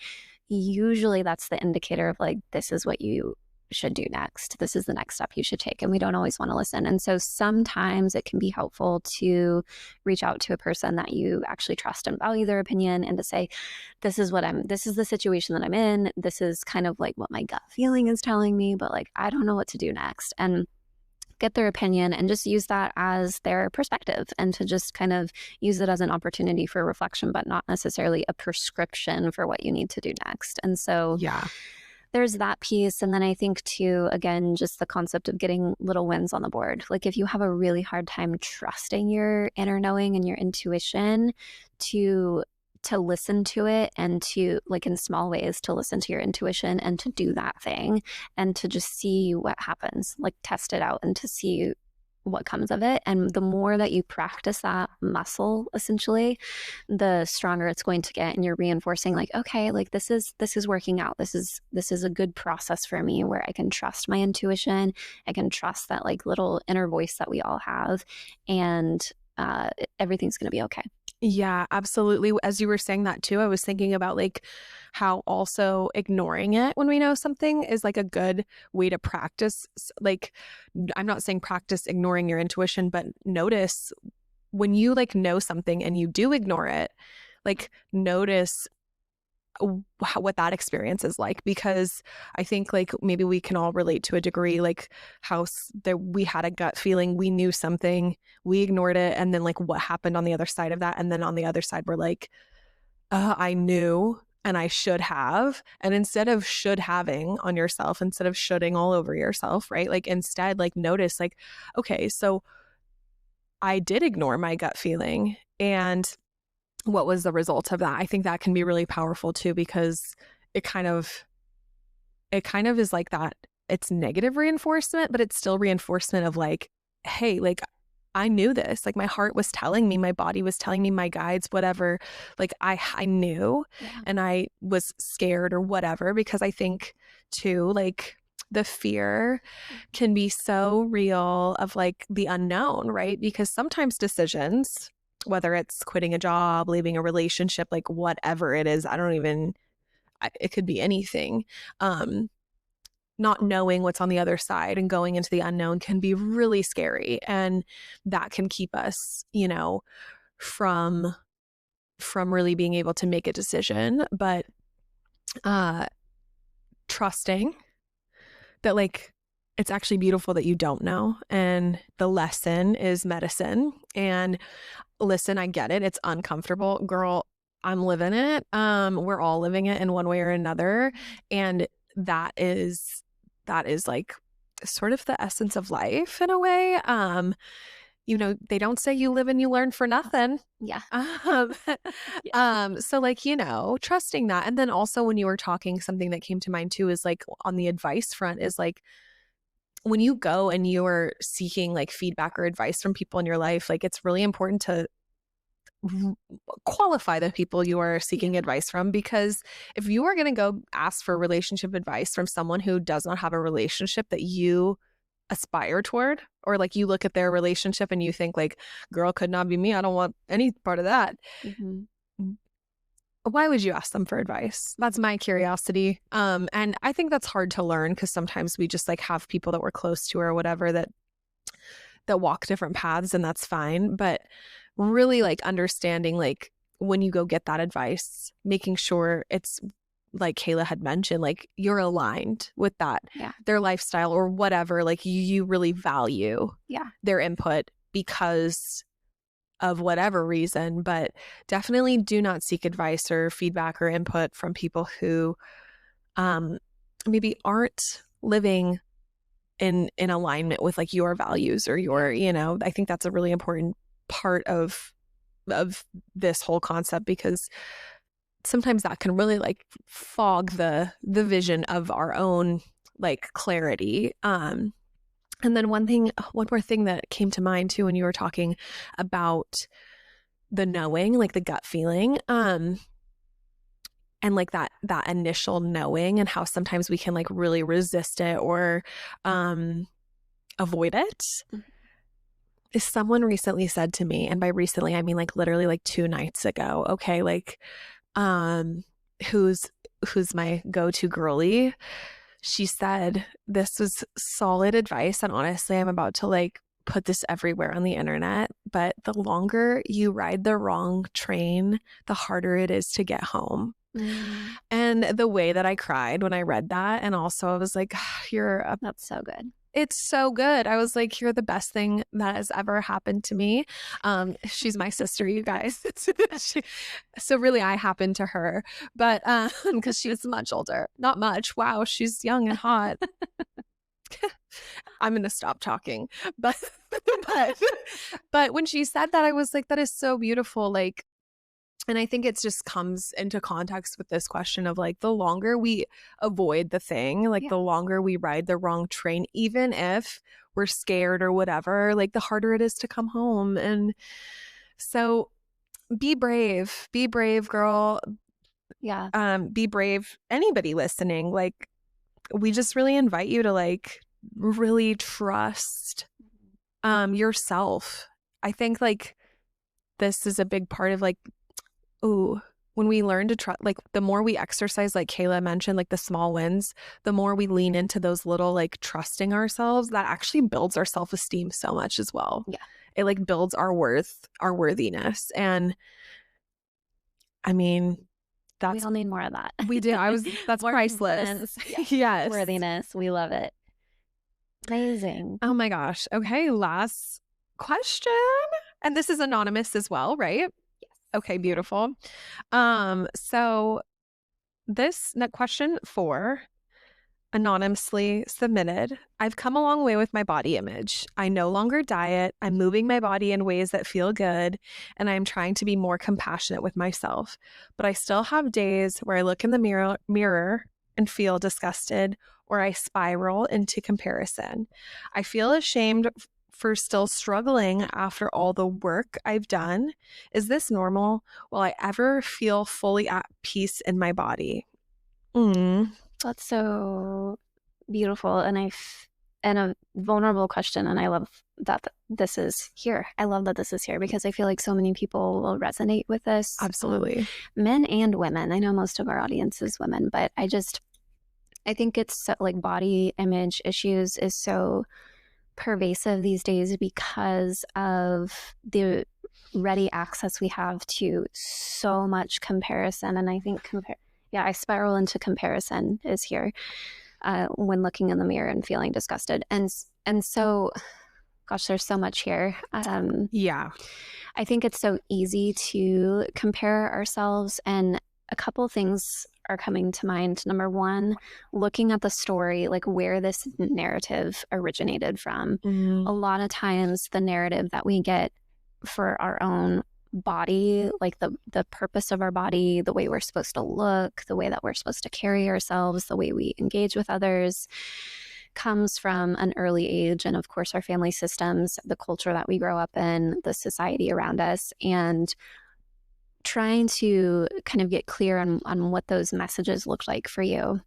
A: Usually that's the indicator of like, this is what you should do next. This is the next step you should take. And we don't always want to listen. And so sometimes it can be helpful to reach out to a person that you actually trust and value their opinion, and to say, this is the situation that I'm in. This is kind of like what my gut feeling is telling me, but like, I don't know what to do next. And get their opinion and just use that as their perspective, and to just kind of use it as an opportunity for reflection, but not necessarily a prescription for what you need to do next. And so
B: Yeah.
A: there's that piece. And then I think too, again, just the concept of getting little wins on the board. Like if you have a really hard time trusting your inner knowing and your intuition, to to listen to it and to, like, in small ways, to listen to your intuition and to do that thing and to just see what happens, like test it out and to see what comes of it. And the more that you practice that muscle, essentially, the stronger it's going to get. And you're reinforcing, like, okay, like this is working out. This is a good process for me where I can trust my intuition. I can trust that like little inner voice that we all have, and everything's going to be okay.
B: Yeah, absolutely. As you were saying that too, I was thinking about like how also ignoring it when we know something is like a good way to practice. Like, I'm not saying practice ignoring your intuition, but notice when you like know something and you do ignore it, like notice what that experience is like, because I think like maybe we can all relate to a degree, like how that we had a gut feeling, we knew something, we ignored it, and then like what happened on the other side of that, and then on the other side we're like, I knew and I should have. And instead of should having on yourself, instead of shoulding all over yourself, right, like instead like notice like, okay, so I did ignore my gut feeling, and what was the result of that? I think that can be really powerful too, because it kind of is like that. It's negative reinforcement, but it's still reinforcement of like, hey, like I knew this. Like my heart was telling me, my body was telling me, my guides, whatever. Like I knew,
A: Yeah.
B: and I was scared or whatever, because I think too, like the fear can be so real of like the unknown, right? Because sometimes decisions, whether it's quitting a job, leaving a relationship, like whatever it is, it could be anything. Not knowing what's on the other side and going into the unknown can be really scary. And that can keep us, from really being able to make a decision. But trusting that like it's actually beautiful that you don't know. And the lesson is medicine. And listen, I get it. It's uncomfortable. Girl, I'm living it. We're all living it in one way or another. And that is like sort of the essence of life in a way. They don't say you live and you learn for nothing.
A: Yeah.
B: Um, so like, trusting that. And then also when you were talking, something that came to mind too is like on the advice front is like, when you go and you're seeking like feedback or advice from people in your life, like it's really important to qualify the people you are seeking advice from, because if you are going to go ask for relationship advice from someone who does not have a relationship that you aspire toward, or like you look at their relationship and you think like, girl, could not be me, I don't want any part of that.
A: Mm-hmm.
B: Why would you ask them for advice? That's my curiosity. And I think that's hard to learn, because sometimes we just like have people that we're close to or whatever that walk different paths, and that's fine. But really like understanding like when you go get that advice, making sure it's like Kayla had mentioned, like you're aligned with that, their lifestyle or whatever, like you really value their input because of whatever reason. But definitely do not seek advice or feedback or input from people who maybe aren't living in alignment with like your values or your, I think that's a really important part of this whole concept, because sometimes that can really like fog the vision of our own like clarity. And then one more thing that came to mind too when you were talking about the knowing, like the gut feeling, and like that initial knowing, and how sometimes we can like really resist it or avoid it. Is someone recently said to me, and by recently I mean like literally like 2 nights ago, okay, like who's my go-to girly, she said this was solid advice, and honestly I'm about to like put this everywhere on the internet, but the longer you ride the wrong train, the harder it is to get home. And the way that I cried when I read that, and also I was like,
A: That's so good.
B: It's so good. I was like, you're the best thing that has ever happened to me. She's my sister, you guys. So really I happened to her, but because she was much older. Not much. Wow, she's young and hot. I'm going to stop talking. But when she said that, I was like, that is so beautiful. Like, And I think it just comes into context with this question of like the longer we avoid the thing, like
A: Yeah.
B: the longer we ride the wrong train, even if we're scared or whatever, like the harder it is to come home. And so be brave, girl.
A: Yeah.
B: Be brave. Anybody listening, like we just really invite you to like really trust yourself. I think like this is a big part of like, ooh, when we learn to trust, like the more we exercise, like Kayla mentioned, like the small wins, the more we lean into those little like trusting ourselves, that actually builds our self-esteem so much as well.
A: Yeah.
B: It like builds our worth, our worthiness. And I mean,
A: We
B: that's,
A: all need more of that.
B: we do. That's
A: More
B: priceless.
A: confidence. Yeah.
B: Yes.
A: Worthiness. We love it. Amazing.
B: Oh my gosh. Okay. Last question. And this is anonymous as well, right?
A: Yes.
B: Okay. Beautiful. So this question 4, anonymously submitted. I've come a long way with my body image. I no longer diet. I'm moving my body in ways that feel good, and I'm trying to be more compassionate with myself. But I still have days where I look in the mirror and feel disgusted, or I spiral into comparison. I feel ashamed for still struggling after all the work I've done. Is this normal? Will I ever feel fully at peace in my body?
A: That's so beautiful, and a vulnerable question, and I love that this is here. I love that this is here because I feel like so many people will resonate with this,
B: Absolutely.
A: men and women. I know most of our audience is women, but I think it's so, like body image issues is so pervasive these days because of the ready access we have to so much comparison. And I think yeah, I spiral into comparison is here when looking in the mirror and feeling disgusted. And so, gosh, there's so much here.
B: Yeah.
A: I think it's so easy to compare ourselves, and a couple things are coming to mind. Number one, looking at the story, like where this narrative originated from. A lot of times, the narrative that we get for our own body, like the purpose of our body, the way we're supposed to look, the way that we're supposed to carry ourselves, the way we engage with others, comes from an early age, and of course our family systems, the culture that we grow up in, the society around us, and trying to kind of get clear on what those messages look like for you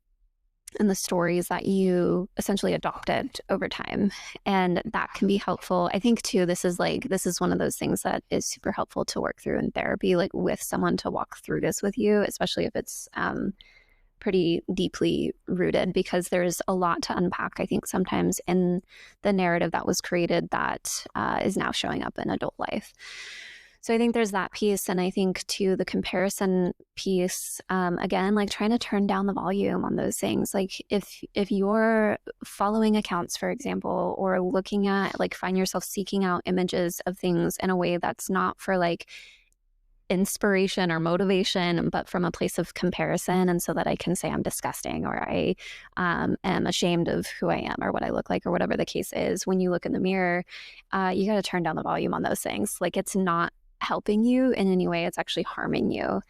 A: and the stories that you essentially adopted over time. And that can be helpful. I think too, this is one of those things that is super helpful to work through in therapy, like with someone to walk through this with you, especially if it's pretty deeply rooted, because there's a lot to unpack, I think, sometimes in the narrative that was created that is now showing up in adult life. So I think there's that piece. And I think too, the comparison piece, again, like trying to turn down the volume on those things. Like if you're following accounts, for example, or looking at, like, find yourself seeking out images of things in a way that's not for like inspiration or motivation, but from a place of comparison. And so that I can say I'm disgusting, or I am ashamed of who I am or what I look like, or whatever the case is. When you look in the mirror, you got to turn down the volume on those things. Like, it's not helping you in any way. It's actually harming you.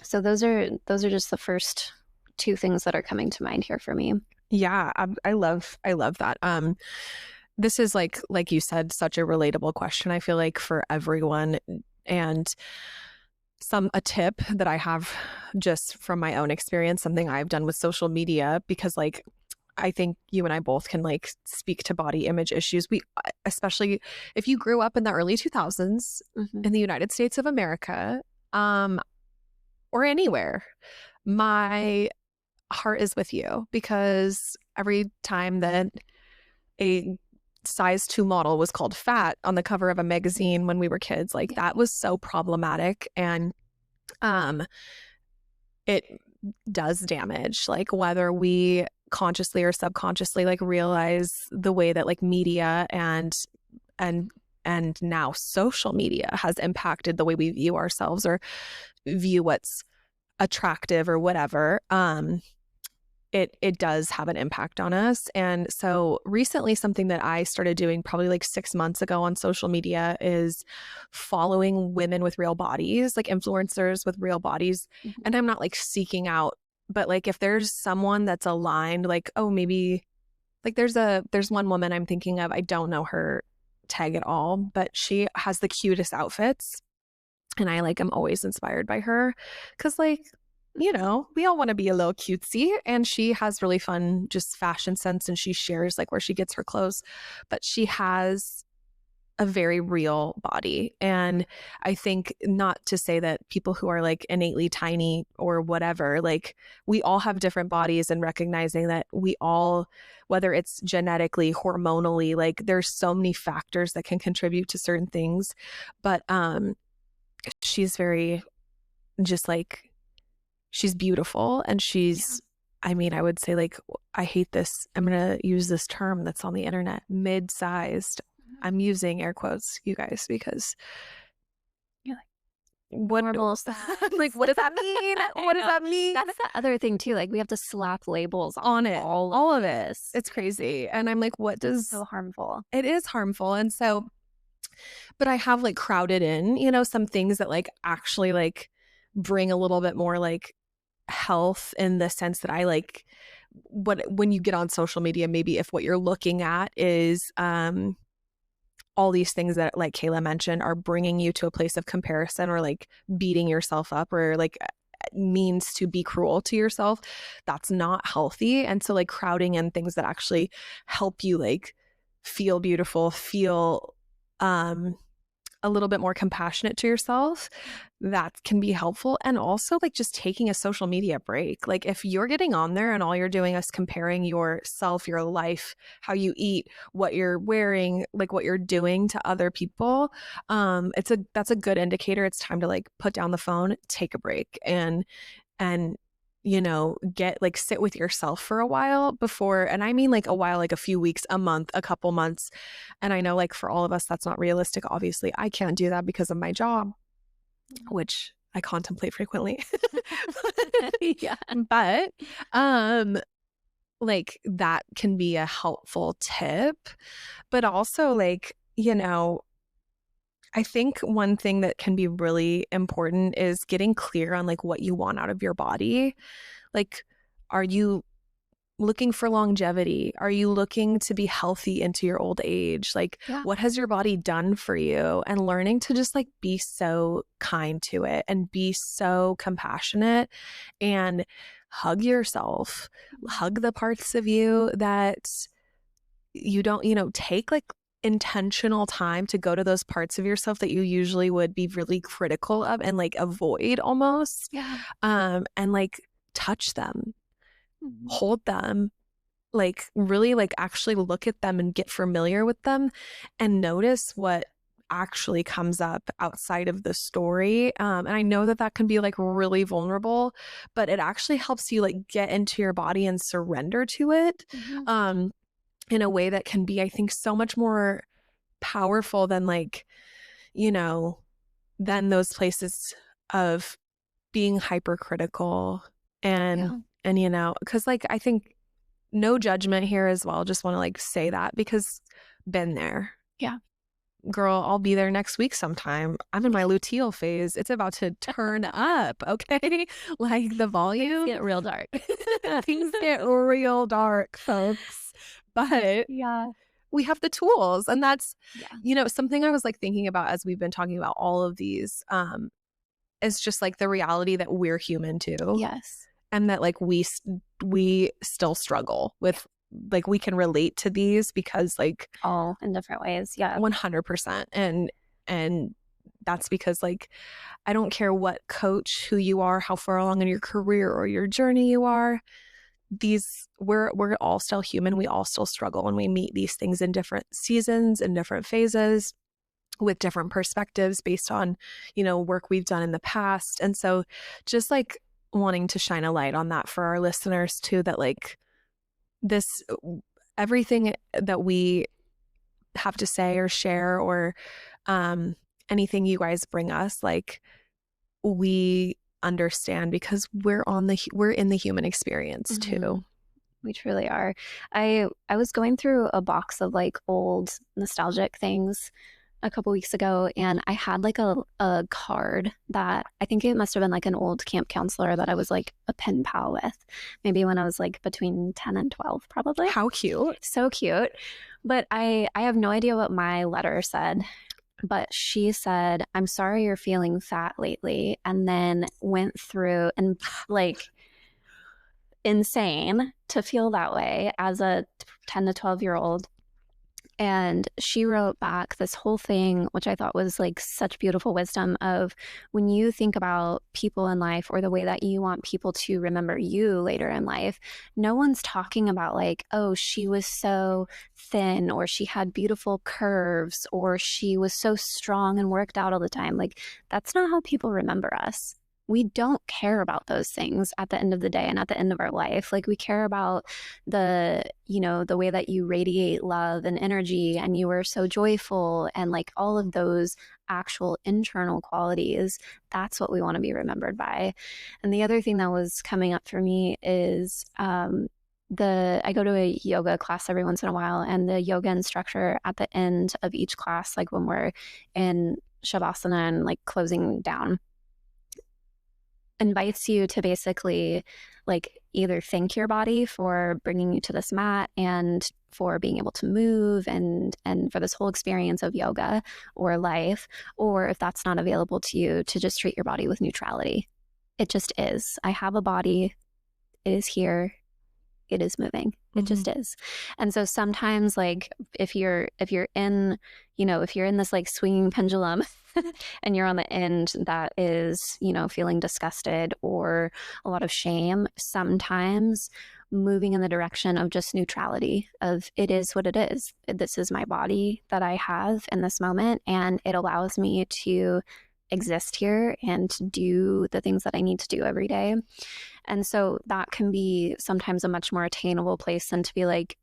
A: So those are just the first two things that are coming to mind here for me.
B: Yeah, I love that. This is like you said, such a relatable question, I feel like, for everyone. And a tip that I have just from my own experience, something I've done with social media, because like I think you and I both can like speak to body image issues. Especially if you grew up in the early 2000s in the United States of America, or anywhere, my heart is with you, because every time that a size 2 model was called fat on the cover of a magazine when we were kids, like that was so problematic. And it does damage, like whether we consciously or subconsciously like realize the way that like media and now social media has impacted the way we view ourselves or view what's attractive or whatever. it does have an impact on us. And so recently, something that I started doing probably like 6 months ago on social media is following women with real bodies, like influencers with real bodies.
A: Mhm.
B: And I'm not like seeking out, but like if there's someone that's aligned, like, oh, maybe like there's one woman I'm thinking of. I don't know her tag at all, but she has the cutest outfits. And I like am always inspired by her because like, we all want to be a little cutesy, and she has really fun just fashion sense, and she shares like where she gets her clothes, but she has a very real body. And I think, not to say that people who are like innately tiny or whatever, like we all have different bodies, and recognizing that we all, whether it's genetically, hormonally, like there's so many factors that can contribute to certain things. But she's very just like, she's beautiful, and
A: Yeah.
B: I mean, I would say like, I hate this. I'm going to use this term that's on the internet, mid-sized.
A: Mhm.
B: I'm using air quotes, you guys, because
A: You're like
B: what,
A: normal
B: like,
A: size.
B: what does that mean?
A: I
B: What does
A: know.
B: that mean?
A: That's the other thing too. Like we have to slap labels on
B: On it,
A: all
B: all of
A: of
B: it.
A: this.
B: It's crazy. And I'm like, what
A: It's
B: does
A: so harmful.
B: it is harmful. And so, but I have like crowded in, some things that like actually like bring a little bit more like health, in the sense that I like what when you get on social media, maybe if what you're looking at is all these things that like Kayla mentioned are bringing you to a place of comparison, or like beating yourself up, or like means to be cruel to yourself, that's not healthy. And so like crowding in things that actually help you like feel beautiful, feel a little bit more compassionate to yourself, that can be helpful. And also like just taking a social media break. Like if you're getting on there and all you're doing is comparing yourself, your life, how you eat, what you're wearing, like what you're doing to other people, that's a good indicator. It's time to like put down the phone, take a break, and get like sit with yourself for a while before. And I mean like a while, like a few weeks, a month, a couple months. And I know like for all of us that's not realistic. Obviously I can't do that because of my job, which I contemplate frequently.
A: Yeah.
B: But um like that can be a helpful tip. But also like, I think one thing that can be really important is getting clear on like what you want out of your body. Like, are you looking for longevity? Are you looking to be healthy into your old age? Like,
A: Yeah.
B: what has your body done for you? And learning to just like be so kind to it, and be so compassionate, and hug yourself, hug the parts of you that you don't, take like intentional time to go to those parts of yourself that you usually would be really critical of and like avoid almost.
A: Yeah.
B: And like touch them,
A: Mhm.
B: hold them, like really like actually look at them and get familiar with them, and notice what actually comes up outside of the story. And I know that that can be like really vulnerable, but it actually helps you like get into your body and surrender to it.
A: Mhm.
B: Um, in a way that can be, I think, so much more powerful than like, you know, than those places of being hypercritical, and
A: Yeah.
B: because like I think, no judgment here as well. Just want to like say that, because been there.
A: Yeah.
B: Girl, I'll be there next week sometime. I'm in my luteal phase. It's about to turn up, okay? Like the volume.
A: Get real dark.
B: Things get real dark, folks. But
A: Yeah.
B: we have the tools. And that's,
A: Yeah.
B: something I was like thinking about as we've been talking about all of these, is just like the reality that we're human too.
A: Yes.
B: And that like we still struggle with, like we can relate to these, because like
A: All in different ways. Yeah.
B: 100%. And that's because like I don't care what coach, who you are, how far along in your career or your journey you are, we're all still human. We all still struggle, and we meet these things in different seasons and different phases, with different perspectives based on, work we've done in the past. And so just like wanting to shine a light on that for our listeners too, that like this, everything that we have to say or share, or anything you guys bring us, like we understand, because we're in the human experience
A: Mhm.
B: too.
A: We truly are. I was going through a box of like old nostalgic things a couple weeks ago, and I had like a card that I think it must have been like an old camp counselor that I was like a pen pal with, maybe when I was like between 10 and 12, probably.
B: How cute.
A: So cute. But I have no idea what my letter said. But she said, I'm sorry you're feeling fat lately. And then went through and like insane to feel that way as a 10 to 12-year old. And she wrote back this whole thing, which I thought was like such beautiful wisdom of when you think about people in life or the way that you want people to remember you later in life, no one's talking about like, oh, she was so thin or she had beautiful curves or she was so strong and worked out all the time. Like, that's not how people remember us. We don't care about those things at the end of the day and at the end of our life. Like we care about the way that you radiate love and energy and you were so joyful and like all of those actual internal qualities. That's what we want to be remembered by. And the other thing that was coming up for me is I go to a yoga class every once in a while, and the yoga instructor at the end of each class, like when we're in Shavasana and like closing down, invites you to basically like either thank your body for bringing you to this mat and for being able to move and for this whole experience of yoga or life, or if that's not available to you, to just treat your body with neutrality. It just is. I have a body. It is here. It is moving. It just is. And so sometimes like if you're in, if you're in this like swinging pendulum and you're on the end that is, feeling disgusted or a lot of shame, sometimes moving in the direction of just neutrality of it is what it is. This is my body that I have in this moment, and it allows me to exist here and to do the things that I need to do every day. And so that can be sometimes a much more attainable place than to be like,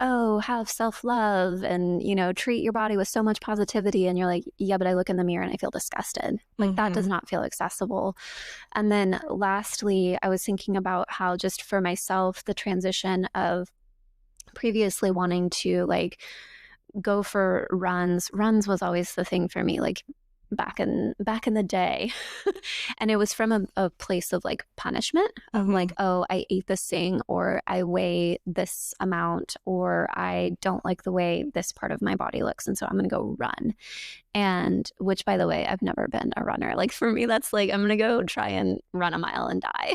A: oh, have self-love and, treat your body with so much positivity. And you're like, yeah, but I look in the mirror and I feel disgusted. Like that does not feel accessible. And then lastly, I was thinking about how just for myself, the transition of previously wanting to like go for runs. Runs was always the thing for me, like back in the day. And it was from a place of like punishment of like, oh, I ate this thing, or I weigh this amount, or I don't like the way this part of my body looks, and so I'm gonna go run. And which, by the way, I've never been a runner. Like for me, that's like I'm gonna go try and run a mile and die.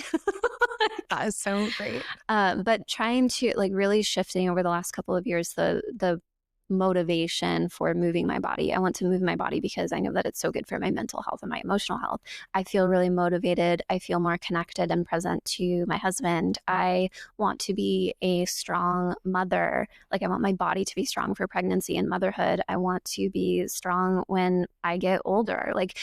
B: That is so great.
A: But trying to like really shifting over the last couple of years the motivation for moving my body. I want to move my body because I know that it's so good for my mental health and my emotional health. I feel really motivated. I feel more connected and present to my husband. I want to be a strong mother. Like I want my body to be strong for pregnancy and motherhood. I want to be strong when I get older. Like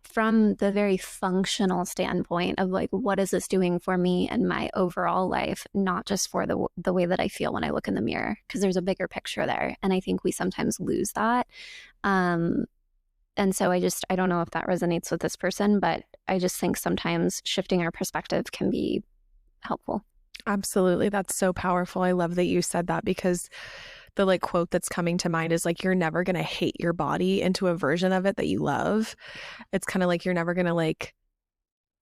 A: from the very functional standpoint of like, what is this doing for me and my overall life, not just for the way that I feel when I look in the mirror, because there's a bigger picture there. And I think we sometimes lose that. And so I don't know if that resonates with this person, but I just think sometimes shifting our perspective can be helpful.
B: Absolutely. That's so powerful. I love that you said that, because the like quote that's coming to mind is like, you're never going to hate your body into a version of it that you love. It's kind of like, you're never going to like,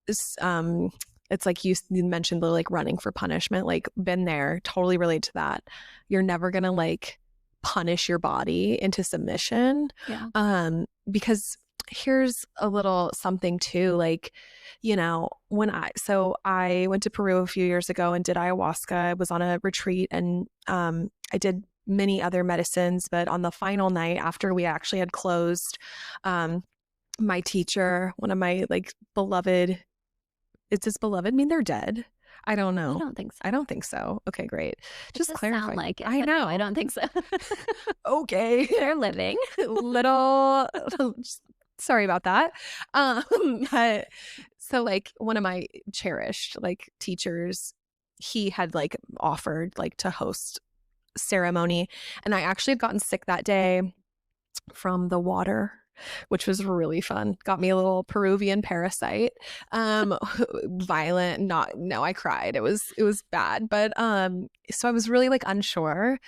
B: it's like you mentioned the like running for punishment, like been there, totally relate to that. You're never going to like punish your body into submission.
A: Yeah.
B: Because here's a little something too, like, when I went to Peru a few years ago and did ayahuasca. I was on a retreat, and I did many other medicines, but on the final night after we actually had closed, my teacher, one of my like beloved, does beloved mean they're dead? I don't know.
A: I don't think so.
B: I don't think so. Okay, great. Just clarify.
A: Sound like it.
B: I know.
A: No, I don't think so.
B: Okay.
A: They're living.
B: Little sorry about that. But so like one of my cherished like teachers, he had like offered like to host ceremony, and I actually had gotten sick that day from the water which was really fun. Got me a little Peruvian parasite. Violent, not, no, I cried. It was bad. But so I was really like unsure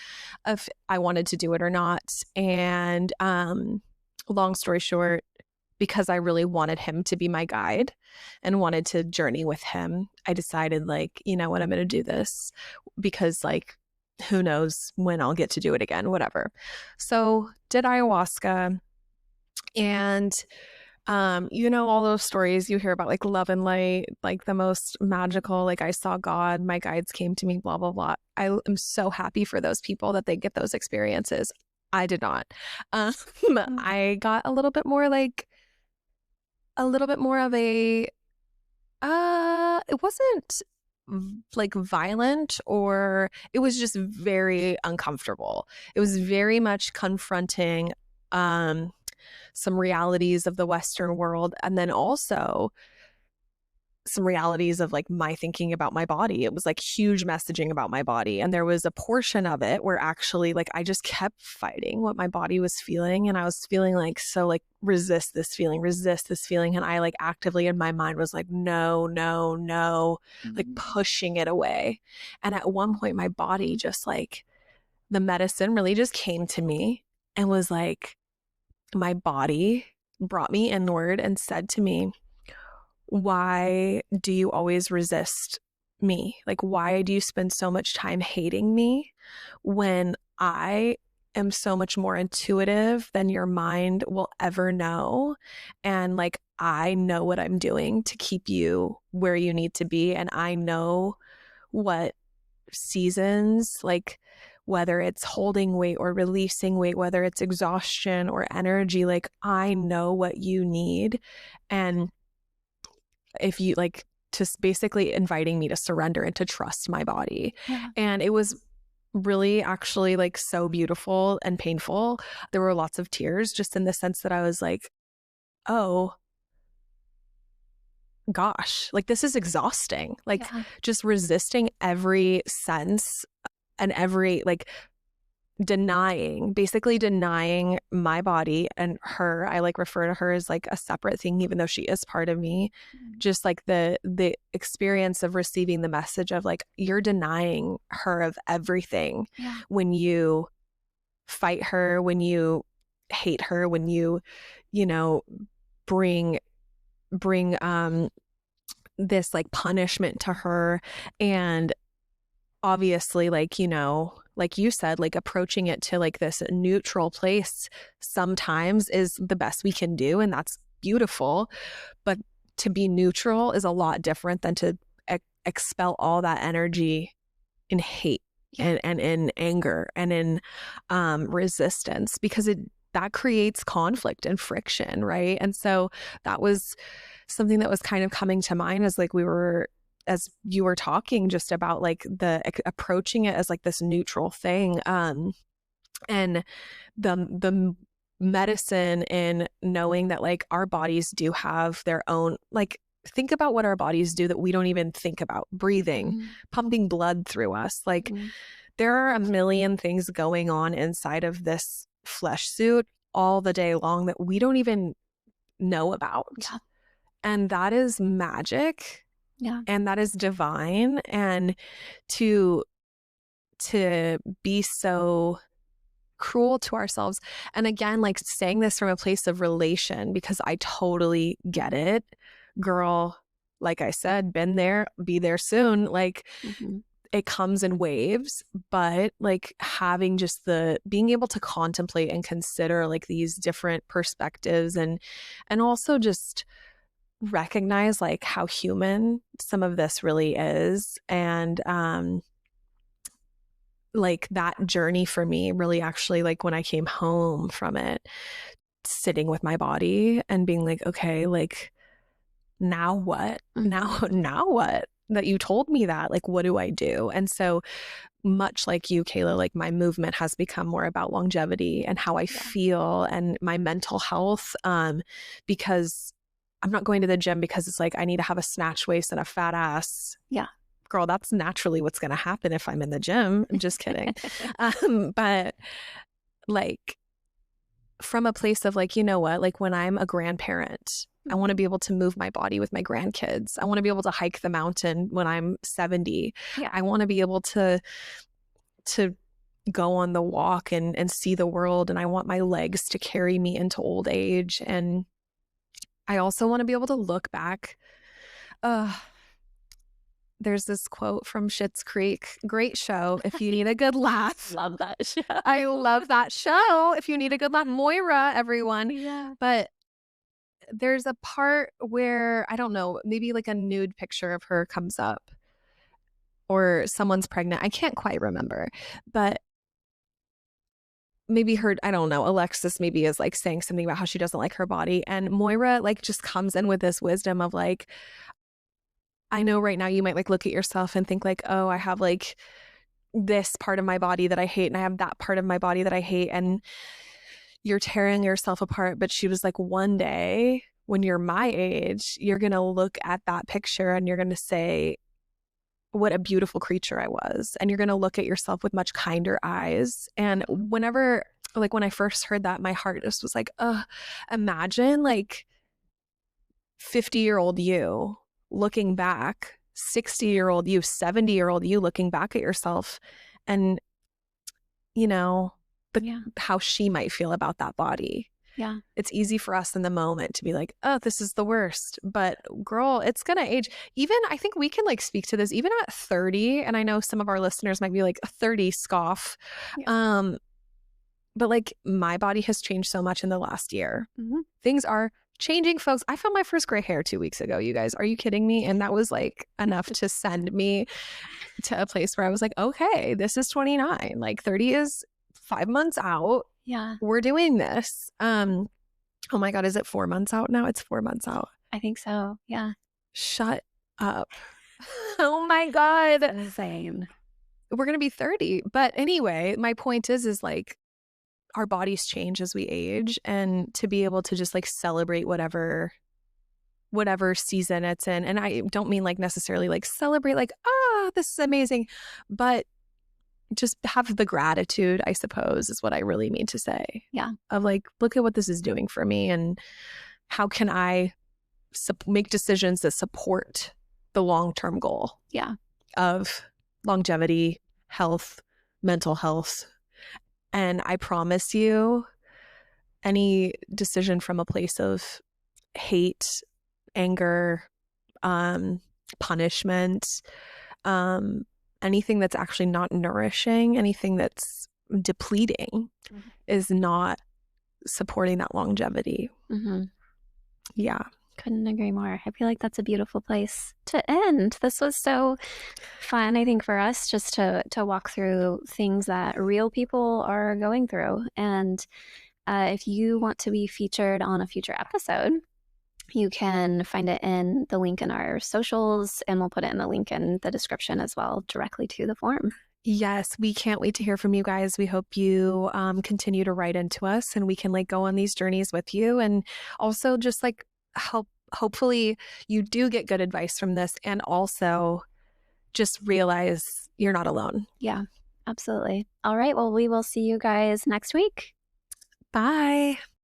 B: if I wanted to do it or not. And long story short, because I really wanted him to be my guide and wanted to journey with him, I decided, like, you know what, I'm going to do this because, like, who knows when I'll get to do it again, whatever. So did ayahuasca. And you know, all those stories you hear about, like love and light, like the most magical, like I saw God, my guides came to me, blah, blah, blah. I am so happy for those people that they get those experiences. I did not. I got a little bit more of a, it wasn't like violent, or it was just very uncomfortable. It was very much confronting some realities of the Western world, and then also some realities of like my thinking about my body. It was like huge messaging about my body. And there was a portion of it where actually like I just kept fighting what my body was feeling. And I was feeling like, so like resist this feeling. And I like actively in my mind was like, no, no, no, like pushing it away. And at one point, my body just like, the medicine really just came to me and was like, my body brought me inward and said to me, why do you always resist me? Like, why do you spend so much time hating me when I am so much more intuitive than your mind will ever know? And like, I know what I'm doing to keep you where you need to be. And I know what seasons, like, whether it's holding weight or releasing weight, whether it's exhaustion or energy, like, I know what you need. And if you like, to basically inviting me to surrender and to trust my body.
A: Yeah.
B: And it was really actually like so beautiful and painful. There were lots of tears just in the sense that I was like, oh gosh, like this is exhausting. Like just resisting every sense and every like basically denying my body and her. I like refer to her as like a separate thing, even though she is part of me. Just like the experience of receiving the message of like, you're denying her of everything when you fight her, when you hate her, when you know, bring this like punishment to her. And obviously, like, you know, like you said, like approaching it to like this neutral place sometimes is the best we can do. And that's beautiful. But to be neutral is a lot different than to expel all that energy in hate and in anger and in resistance, because that creates conflict and friction, right? And so that was something that was kind of coming to mind as you were talking just about like the approaching it as like this neutral thing. And the medicine in knowing that like our bodies do have their own, like, think about what our bodies do that we don't even think about. Breathing, pumping blood through us. Like there are a million things going on inside of this flesh suit all the day long that we don't even know about. And that is magic. And that is divine. And to be so cruel to ourselves. And again, like saying this from a place of relation, because I totally get it. Girl, like I said, been there, be there soon. Like it comes in waves, but like having just being able to contemplate and consider like these different perspectives and also just recognize like how human some of this really is. And like that journey for me really actually, like when I came home from it, sitting with my body and being like, okay, like now what? Now what? That you told me that, like, what do I do? And so much like you, Kayla, like my movement has become more about longevity and how I feel and my mental health, because I'm not going to the gym because it's like I need to have a snatch waist and a fat ass. Girl, that's naturally what's going to happen if I'm in the gym. I'm just kidding. But like from a place of like, you know what, like when I'm a grandparent, I want to
A: Mhm.
B: be able to move my body with my grandkids. I want to be able to hike the mountain when I'm 70.
A: Yeah.
B: I want to be able to go on the walk and see the world, and I want my legs to carry me into old age. And I also want to be able to look back. Uh, there's this quote from Schitt's Creek, great show. If you need a good laugh,
A: Love that show.
B: I love that show. If you need a good laugh, Moira, everyone.
A: Yeah.
B: But there's a part where, I don't know, maybe like a nude picture of her comes up or someone's pregnant. I can't quite remember, but maybe her, I don't know, Alexis maybe is like saying something about how she doesn't like her body. And Moira like just comes in with this wisdom of like, I know right now you might like look at yourself and think like, oh, I have like this part of my body that I hate and I have that part of my body that I hate. And you're tearing yourself apart. But she was like, one day when you're my age, you're going to look at that picture and you're going to say, what a beautiful creature I was. And you're going to look at yourself with much kinder eyes. And whenever, like when I first heard that, my heart just was like, imagine like 50-year-old you looking back, 60-year-old you, 70-year-old you looking back at yourself and, you know,
A: Yeah.
B: how she might feel about that body.
A: Yeah.
B: It's easy for us in the moment to be like, oh, this is the worst. But girl, it's going to age. Even, I think we can like speak to this even at 30. And I know some of our listeners might be like, 30 scoff.
A: Yeah.
B: But like my body has changed so much in the last year.
A: Mhm.
B: Things are changing, folks. I found my first gray hair 2 weeks ago, you guys. Are you kidding me? And that was like enough to send me to a place where I was like, okay, this is 29. Like 30 is 5 months out.
A: Yeah.
B: We're doing this. Oh my God, is it 4 months out now? It's 4 months out.
A: I think so. Yeah.
B: Shut up. Oh my God.
A: Insane.
B: We're going to be 30. But anyway, my point is like our bodies change as we age, and to be able to just like celebrate whatever season it's in. And I don't mean like necessarily like celebrate like, this is amazing, but just have the gratitude, I suppose, is what I really mean to say.
A: Yeah.
B: Of like, look at what this is doing for me, and how can I make decisions that support the long-term goal
A: Yeah.
B: of longevity, health, mental health. And I promise you, any decision from a place of hate, anger, punishment, anything that's actually not nourishing, anything that's depleting, is not supporting that longevity.
A: Mm-hmm.
B: Yeah.
A: Couldn't agree more. I feel like that's a beautiful place to end. This was so fun, I think, for us just to walk through things that real people are going through. And if you want to be featured on a future episode, you can find it in the link in our socials, and we'll put it in the link in the description as well, directly to the form.
B: Yes, we can't wait to hear from you guys. We hope you continue to write into us, and we can like go on these journeys with you, and also just like hopefully you do get good advice from this, and also just realize you're not alone.
A: Yeah, absolutely. All right. Well, we will see you guys next week.
B: Bye.